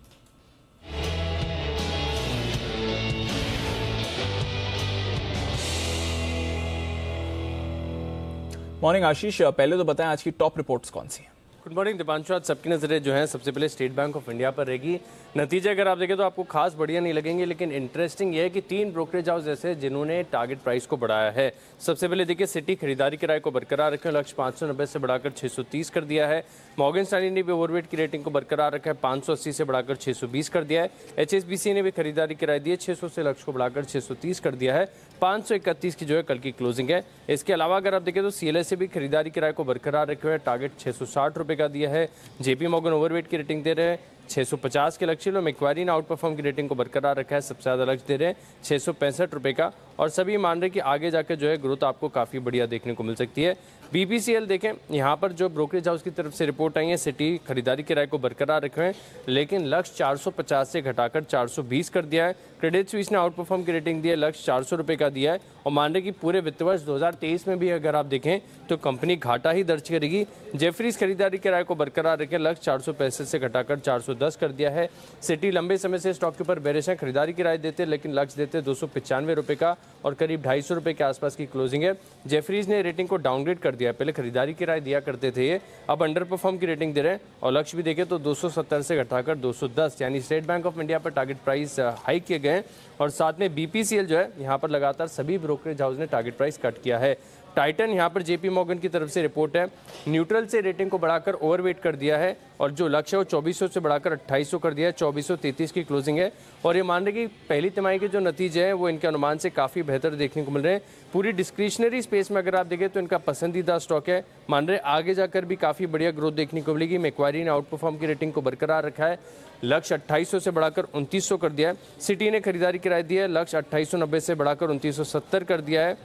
मॉर्निंग आशीष, पहले तो बताएं आज की टॉप रिपोर्ट्स कौन सी हैं? Good morning Deepanshu. आज सबकी नजरें जो हैं सबसे पहले स्टेट बैंक ऑफ इंडिया पर रहेगी। नतीजे अगर आप देखें तो आपको खास बढ़िया नहीं लगेंगे, लेकिन इंटरेस्टिंग ये है कि 3 ब्रोकरेज हाउस ऐसे जिन्होंने टारगेट प्राइस को बढ़ाया है। सबसे पहले देखिए, सिटी खरीदारी किराए को बरकरार रखे, लक्ष्य 590 से बढ़ाकर 630 कर दिया है। मॉर्गन स्टैनली ने भी ओवरवेट की रेटिंग को बरकरार रखा है, 580 से बढ़ाकर 620 कर दिया है। HSBC ने भी खरीदारी किराए दिए, 600 से लक्ष्य को बढ़ाकर 630 कर दिया है। 531 की जो है कल की क्लोजिंग है। इसके अलावा अगर आप देखें तो CLA से भी खरीदारी किराए को बरकरार रखे हुए, टारगेट 660 रुपये का दिया है। JP मॉर्गन ओवरवेट की रेटिंग दे रहे हैं, 650 के लक्ष्य लो। मैक्वारी ने आउट परफॉर्म की रेटिंग को बरकरार रखा है, सबसे ज़्यादा लक्ष्य दे रहे हैं 665 रुपये का। और सभी मान रहे कि आगे जाकर जो है ग्रोथ आपको काफ़ी बढ़िया देखने को मिल सकती है। BPCL देखें, यहाँ पर जो ब्रोकरेज हाउस की तरफ से रिपोर्ट आई है, सिटी खरीदारी किराए को बरकरार रखे हैं, लेकिन लक्ष्य 450 से घटाकर 420 कर दिया है। क्रेडिट स्विस ने आउट परफॉर्म की रेटिंग दी है, लक्ष्य 400 रुपये का दिया है और मान रहे कि पूरे वित्त वर्ष 2023 में भी अगर आप देखें तो कंपनी घाटा ही दर्ज करेगी। जेफरीज खरीदारी किराए को बरकरार रखें, लक्ष्य 465 से घटाकर 410 कर दिया है। सिटी लंबे समय से स्टॉक के ऊपर बेरिश है, खरीदारी किराए देते लेकिन लक्ष्य देते 295 रुपये का और करीब 250 रुपये के आसपास की क्लोजिंग है। जेफरीज ने रेटिंग को डाउनग्रेड कर दिया है, पहले खरीदारी किराए दिया करते थे ये, अब अंडर परफॉर्म की रेटिंग दे रहे हैं और लक्ष्य भी देखें तो 270 से घटाकर 210, यानी स्टेट बैंक ऑफ इंडिया पर टारगेट प्राइस हाई किए गए हैं। और साथ में BPCL जो है यहाँ पर लगातार सभी ब्रोकरेज हाउस ने टारगेट प्राइस कट किया है। टाइटन यहाँ पर JP मॉर्गन की तरफ से रिपोर्ट है, न्यूट्रल से रेटिंग को बढ़ाकर ओवरवेट कर दिया है और जो लक्ष्य है वो 2400 से बढ़ाकर 2800 कर दिया है, 2433 की क्लोजिंग है। और ये मान रहे कि पहली तिमाही के जो नतीजे हैं वो इनके अनुमान से काफ़ी बेहतर देखने को मिल रहे हैं। पूरी डिस्क्रिशनरी स्पेस में अगर आप देखें तो इनका पसंदीदा स्टॉक है, मान रहे आगे जाकर भी काफ़ी बढ़िया ग्रोथ देखने को मिलेगी। मैक्वारी ने आउट परफॉर्म की रेटिंग को बरकरार रखा है, लक्ष्य 2800 से बढ़ाकर 2900 कर दिया है। सिटी ने खरीदारी किराए दी है, लक्ष्य 2890 से बढ़ाकर 2970 कर दिया है।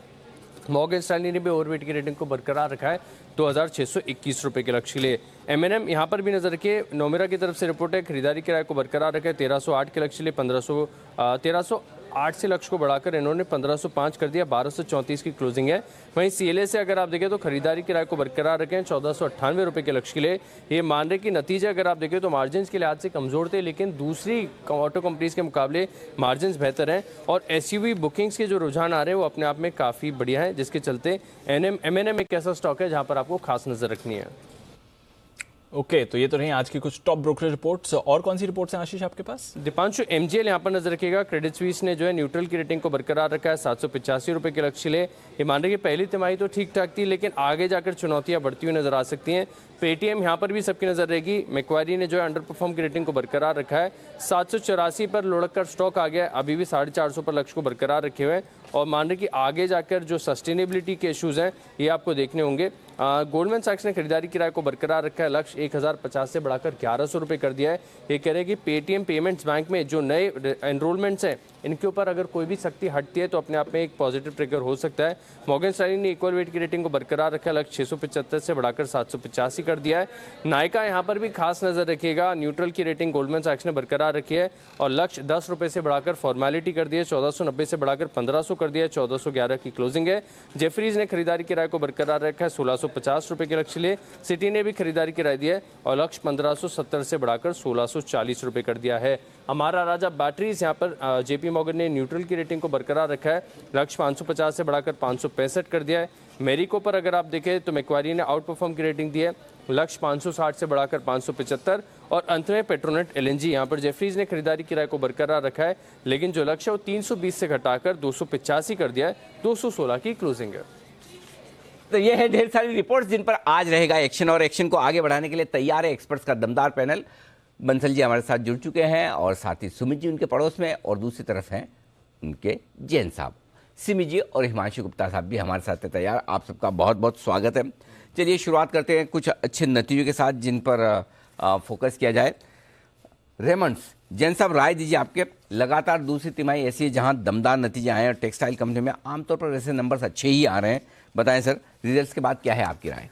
मॉर्गन स्टैनली ने भी ओवरवेट की रेटिंग को बरकरार रखा है, 2621 रुपये के लक्ष्य के लिए। M&M यहाँ पर भी नजर रखिए, नोमेरा की तरफ से रिपोर्ट है, खरीदारी किराए को बरकरार रखा है, 1308 के लक्ष्य के लिए 1308 से लक्ष्य को बढ़ाकर इन्होंने 1505 कर दिया, 1234 की क्लोजिंग है। वहीं CLA से अगर आप देखें तो खरीदारी किराए को बरकरार रखें, 1498 रुपये के लक्ष्य के लिए। ये मान रहे कि नतीजे अगर आप देखें तो मार्जिन के लिहाज से कमजोर थे, लेकिन दूसरी ऑटो कंपनीज के मुकाबले मार्जिन बेहतर हैं और SUV बुकिंग्स के जो रुझान आ रहे हैं वो अपने आप में काफ़ी बढ़िया है, जिसके चलते M&M एक ऐसा स्टॉक है जहाँ पर आपको खास नजर रखनी है। ओके, तो ये तो रही आज की कुछ टॉप ब्रोकरेज रिपोर्ट्स। और कौन सी रिपोर्ट्स हैं आशीष आपके पास? दीपांशु, MGL यहाँ पर नजर रखिएगा, क्रेडिट स्विस ने जो है न्यूट्रल की रेटिंग को बरकरार रखा है, 785 रुपये के लक्ष्य ले। ये मान रहे कि पहली तिमाही तो ठीक ठाक थी, लेकिन आगे जाकर चुनौतियां बढ़ती हुई नजर आ सकती हैं। पेटीएम यहाँ पर भी सबकी नजर रहेगी, मैक्वारी ने जो है अंडर परफॉर्म की रेटिंग को बरकरार रखा है, 784 पर लुढ़क कर स्टॉक आ गया है, अभी भी 450 पर लक्ष्य को बरकरार रखे हुए हैं और मान रहे कि आगे जाकर जो सस्टेनेबिलिटी के इश्यूज हैं ये आपको देखने होंगे। गोल्डमैन सैक्स ने खरीदारी किराए को बरकरार रखा है, लक्ष्य 1050 से बढ़ाकर 1100 रुपये कर दिया है। ये कह रहे हैं कि पेटीएम पेमेंट्स बैंक में जो नए एनरोलमेंट्स हैं इनके ऊपर अगर कोई भी सख्ती हटती है तो अपने आप में एक पॉजिटिव ट्रिगर हो सकता है। मॉर्गन स्टैनली ने इक्वल वेट की रेटिंग को बरकरार रखा, लक्ष्य 675 से बढ़ाकर 785 कर दिया है। नायका यहाँ पर भी खास नजर रखिएगा, न्यूट्रल की रेटिंग गोल्डमैन सैक्स ने बरकरार रखी है और लक्ष्य 10 रुपये से बढ़ाकर फॉर्मेलिटी कर दी है, 1490 से बढ़ाकर 1500 कर दिया है, 1411 की क्लोजिंग है। जेफरीज ने खरीदारी की राय को बरकरार रखा है, 1650 रुपये के लक्ष्य लिए। सिटी ने भी खरीदारी की राय दी है और लक्ष्य 1570 से बढ़ाकर 1640 रुपये कर दिया है। हमारा राजा बैटरीज यहाँ पर जेपी मॉर्गन ने न्यूट्रल की रेटिंग को बरकरार रखा है, लक्ष्य 550 से बढ़ाकर 565 कर दिया है। मेरिको पर अगर आप देखें तो मैक्वारी ने आउट परफॉर्म की रेटिंग दी है, लक्ष्य 560 से बढ़ाकर 575 और अंत में पेट्रोनेट एलएनजी यहाँ पर जेफरीज ने खरीदारी किराए को बरकरार रखा है, लेकिन जो लक्ष्य है वो 320 से घटाकर 285 कर दिया है, 216 की क्लोजिंग है। तो ये है ढेर सारी रिपोर्ट्स जिन पर आज रहेगा एक्शन, और एक्शन को आगे बढ़ाने के लिए तैयार है एक्सपर्ट्स का दमदार पैनल। बंसल जी हमारे साथ जुड़ चुके हैं और साथ ही सुमित जी उनके पड़ोस में, और दूसरी तरफ हैं उनके जैन साहब, सिमी जी और हिमांशु गुप्ता साहब भी हमारे साथ है तैयार। आप सबका बहुत बहुत स्वागत है। चलिए शुरुआत करते हैं कुछ अच्छे नतीजों के साथ जिन पर फोकस किया जाए। रेमंड्स, जैन साहब राय दीजिए आपके। लगातार दूसरी तिमाही ऐसी है जहां दमदार नतीजे आए हैं और टेक्सटाइल कंपनी में आमतौर पर ऐसे नंबर्स अच्छे ही आ रहे हैं। बताएं सर, रिजल्ट्स के बाद क्या है आपकी राय?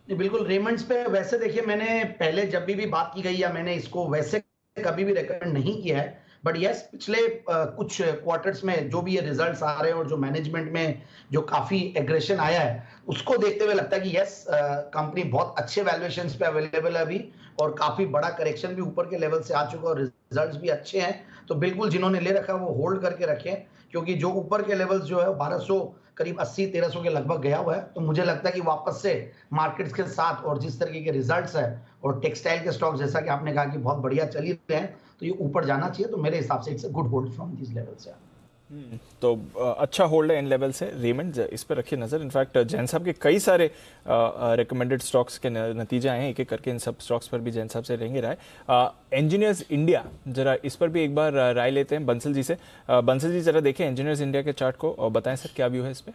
बिल्कुल, रेमंड्स पे वैसे देखिए, मैंने पहले जब भी बात की गई या मैंने इसको वैसे कभी भी रेकमेंड नहीं किया है, बट यस पिछले कुछ क्वार्टर्स में जो भी ये रिजल्ट्स आ रहे हैं और जो मैनेजमेंट में जो काफी एग्रेशन आया है उसको देखते हुए लगता है कि यस कंपनी बहुत अच्छे वैल्यूएशंस पे अवेलेबल है अभी, और काफी बड़ा करेक्शन भी ऊपर के लेवल से आ चुका है और रिजल्ट्स भी अच्छे हैं। तो बिल्कुल जिन्होंने ले रखा है वो होल्ड करके रखें, क्योंकि जो ऊपर के लेवल्स जो है 1200 करीब 80-1300 के लगभग गया हुआ है। तो मुझे लगता है कि वापस से मार्केट्स के साथ और जिस तरीके के रिजल्ट्स है और टेक्सटाइल के स्टॉक जैसा कि आपने कहा कि बहुत बढ़िया चल ही रहे हैं, तो ये ऊपर जाना चाहिए। तो मेरे हिसाब से it's a good hold from this level से। तो अच्छा होल्ड है इन लेवल से। रेमंड, इस पर रखिए नजर। इनफैक्ट जैन साहब के कई सारे रिकमेंडेड स्टॉक्स के नतीजे आए हैं, एक एक करके इन सब स्टॉक्स पर भी जैन साहब से रहेंगे राय। इंजीनियर्स इंडिया, जरा इस पर भी एक बार राय लेते हैं बंसल जी से। बंसल जी जरा देखें इंजीनियर्स इंडिया के चार्ट को और बताएं सर क्या व्यू है इस पर।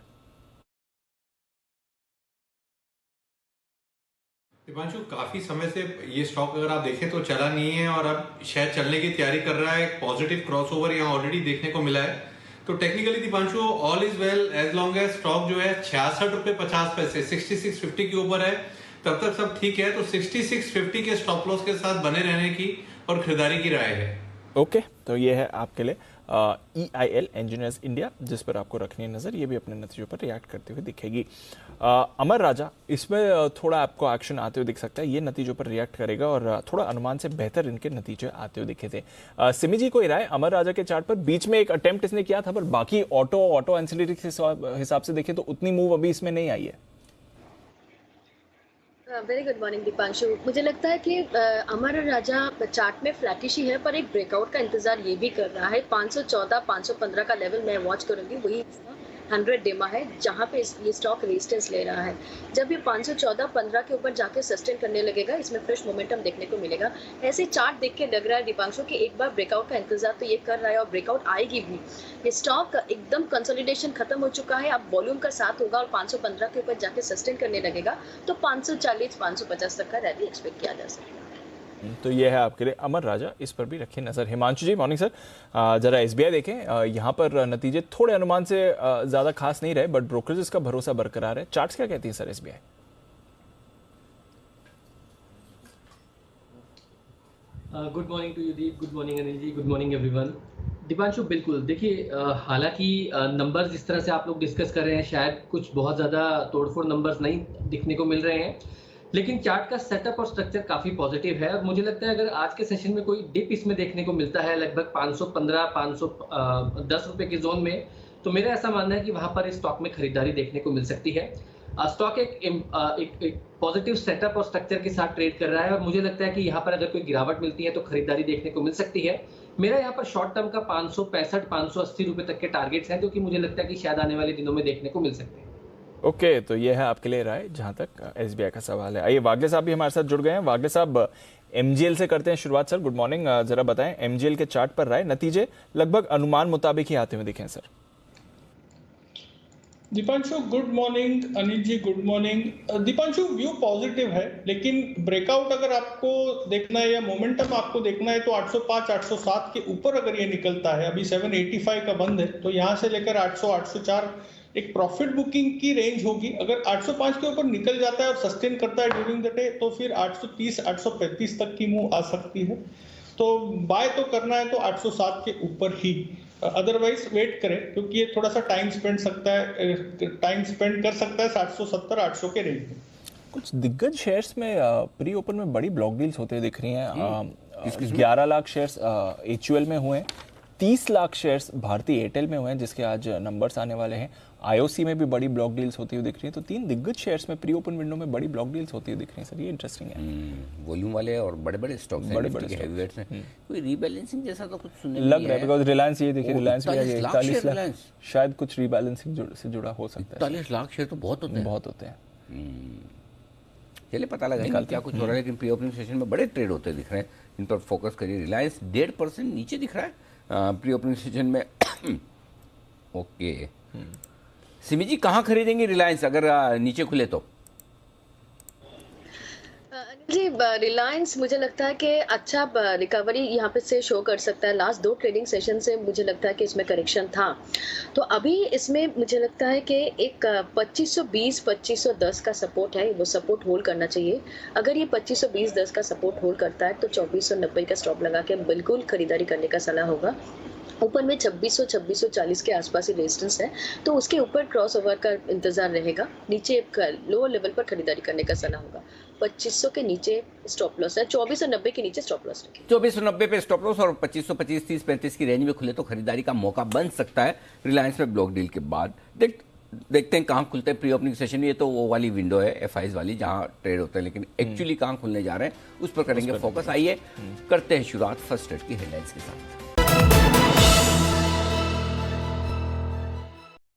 दिपांशु, काफी समय से ये स्टॉक अगर आप देखें तो चला नहीं है और अब शायद चलने की तैयारी कर रहा है। पॉजिटिव क्रॉसओवर यहाँ ऑलरेडी देखने को मिला है। तो technically Dipanshu all is well as long as stock जो है 66 रुपए 50 पैसे 6650 के ऊपर है, तब तक सब ठीक है। तो 6650 के स्टॉप लॉस के साथ बने रहने की और खरीदारी की राय है। ओके, तो ये है आपके लिए EIL इंजीनियर्स इंडिया, जिस पर आपको रखनी है नजर। ये भी अपने नतीजों पर रिएक्ट करते हुए दिखेगी। अमर राजा, इसमें थोड़ा आपको एक्शन आते हुए दिख सकता है, ये नतीजों पर रिएक्ट करेगा और थोड़ा अनुमान से बेहतर इनके नतीजे आते हुए दिखे थे। सिमी जी, कोई राय अमर राजा के चार्ट पर? बीच में एक अटेम्प्ट इसने किया था, पर बाकी ऑटो एंसिलरी के हिसाब से देखें तो उतनी मूव अभी इसमें नहीं आई है। Very good morning Deepanshu. मुझे लगता है कि अमर राजा चार्ट में फ्लैटिश ही है, पर एक ब्रेकआउट का इंतजार ये भी कर रहा है। 514-515 का लेवल मैं वॉच करूंगी, वही 100 डेमा है जहां पे ये स्टॉक रेजिस्टेंस ले रहा है। जब ये 514-15 के ऊपर जाके सस्टेन करने लगेगा, इसमें फ्रेश मोमेंटम देखने को मिलेगा। ऐसे चार्ट देख के लग रहा है दीपांशु कि एक बार ब्रेकआउट का इंतजार तो ये कर रहा है और ब्रेकआउट आएगी भी। ये स्टॉक एकदम कंसोलिडेशन खत्म हो चुका है, अब वॉल्यूम का साथ होगा और 515 के ऊपर जाके सस्टेन करने लगेगा तो 540-550 तक का रैली एक्सपेक्ट किया जा सकता है। तो ये है आपके लिए अमर राजा, इस पर भी रखिए नजर। हिमांशु जी, मॉर्निंग सर। जरा SBI देखें, यहाँ पर नतीजे थोड़े अनुमान से ज्यादा खास नहीं रहे, बट ब्रोकरेजेस का भरोसा बरकरार है। चार्ट्स क्या कहती है sir SBI? Good morning to you Deep, good morning Anil ji, good morning everyone. Deepanshu, बिल्कुल देखिए, हालांकि नंबर्स जिस तरह से आप लोग डिस्कस कर रहे हैं, शायद कुछ बहुत ज़्यादा तोड़फोड़ नंबर्स नहीं दिखने को मिल रहे हैं, लेकिन चार्ट का सेटअप और स्ट्रक्चर काफ़ी पॉजिटिव है। और मुझे लगता है अगर आज के सेशन में कोई डिप इसमें देखने को मिलता है लगभग 515-510 रुपये की जोन में, तो मेरा ऐसा मानना है कि वहाँ पर इस स्टॉक में खरीदारी देखने को मिल सकती है। स्टॉक एक पॉजिटिव सेटअप और स्ट्रक्चर के साथ ट्रेड कर रहा है और मुझे लगता है कि यहाँ पर अगर कोई गिरावट मिलती है तो खरीदारी देखने को मिल सकती है। मेरा यहाँ पर शॉर्ट टर्म का 565-580 रुपये तक के टारगेट्स हैं, जो कि मुझे लगता है कि शायद आने वाले दिनों में देखने को मिल सकते हैं। ओके, तो ये है आपके लिए राय जहां तक SBI का सवाल है। आइए, वागले साहब भी हमारे साथ जुड़ गए हैं। वागले साहब, MGL से करते हैं शुरुआत। सर गुड मॉर्निंग, जरा बताएं MGL के चार्ट पर राय। नतीजे लगभग अनुमान मुताबिक ही आते हुए दिखे sir. Deepanshu good morning. Anil ji good morning. Deepanshu view positive है, लेकिन ब्रेकआउट अगर आपको देखना है या मोमेंटम आपको देखना है तो 805 807 के ऊपर अगर ये निकलता है, अभी 785 का बंद है, तो यहाँ से लेकर 800 804 एक प्रॉफिट बुकिंग की रेंज होगी। अगर 805 के ऊपर निकल जाता है और सस्टेन करता है ड्यूरिंग द डे तो फिर 830 835 तक की मूव आ सकती है। तो बाय तो करना है तो 807 के ऊपर ही, अदरवाइज वेट करें क्योंकि ये थोड़ा सा टाइम स्पेंड कर सकता है 770 800 के रेंज में। कुछ दिग्गज शेयर्स में प्री ओपन में बड़ी ब्लॉक डील्स होते दिख रही हैं। 11 लाख शेयर्स HUL में हुए हैं, 30 लाख शेयर्स भारतीय एयरटेल में हुए हैं जिसके आज नंबर्स आने वाले हैं। IOC में भी बड़ी ब्लॉक डील्स होती हुई दिख रही है। तो 3 दिग्गज शेयर्स में प्री ओपन विंडो में बड़ी ब्लॉक डील्स होती हुई दिख रही हैं सर, ये इंटरेस्टिंग है। वॉल्यूम वाले और बड़े-बड़े स्टॉक्स हैं, बड़े-बड़े हेवीवेट्स हैं। कोई रीबैलेंसिंग जैसा तो कुछ सुनने लग रहा है, बिकॉज़ रिलायंस, ये देखिए रिलायंस में 41 लाख शायद कुछ रीबैलेंसिंग से जुड़ा हो सकता है। 41 लाख शेयर तो बहुत होते हैं। बहुत होते हैं। चलिए पता लगा क्या कुछ हो रहा है, लेकिन प्री ओपनिंग सेशन में बड़े ट्रेड होते दिख रहे हैं, इन पर फोकस करिए। रिलायंस 1.5% नीचे दिख रहा है प्री ओपनिंग सेशन में। ओके, सिमी जी कहाँ खरीदेंगे रिलायंस अगर नीचे खुले तो? जी रिलायंस मुझे लगता है कि अच्छा रिकवरी यहाँ पे से शो कर सकता है। लास्ट 2 ट्रेडिंग सेशन से मुझे लगता है कि इसमें करेक्शन था, तो अभी इसमें मुझे लगता है कि एक 2520 2510 का सपोर्ट है, वो सपोर्ट होल्ड करना चाहिए। अगर ये 2520 का सपोर्ट होल्ड करता है तो 2490 का स्टॉप लगा के बिल्कुल खरीदारी करने का सलाह होगा। ऊपर में 2600 2640 के आसपास ही रेजिस्टेंस है, तो उसके ऊपर क्रॉस ओवर का इंतजार रहेगा। नीचे लोअर लेवल पर खरीदारी करने का सलाह होगा। 2500 के नीचे स्टॉप लॉस है, 2490 के नीचे स्टॉप लॉस रखें। 2490 पे स्टॉप लॉस और 2525 30 35 की रेंज में खुले तो खरीदारी का मौका बन सकता है रिलायंस में ब्लॉक डील के बाद। देखते हैं कहाँ खुलते हैं प्री ओपनिंग सेशन। ये तो वो वाली विंडो है FIs वाली जहाँ ट्रेड होते हैं, लेकिन एक्चुअली कहाँ खुलने जा रहे हैं उस पर करेंगे फोकस। आइए करते हैं शुरुआत फर्स्ट ट्रेड की हेडलाइंस के साथ।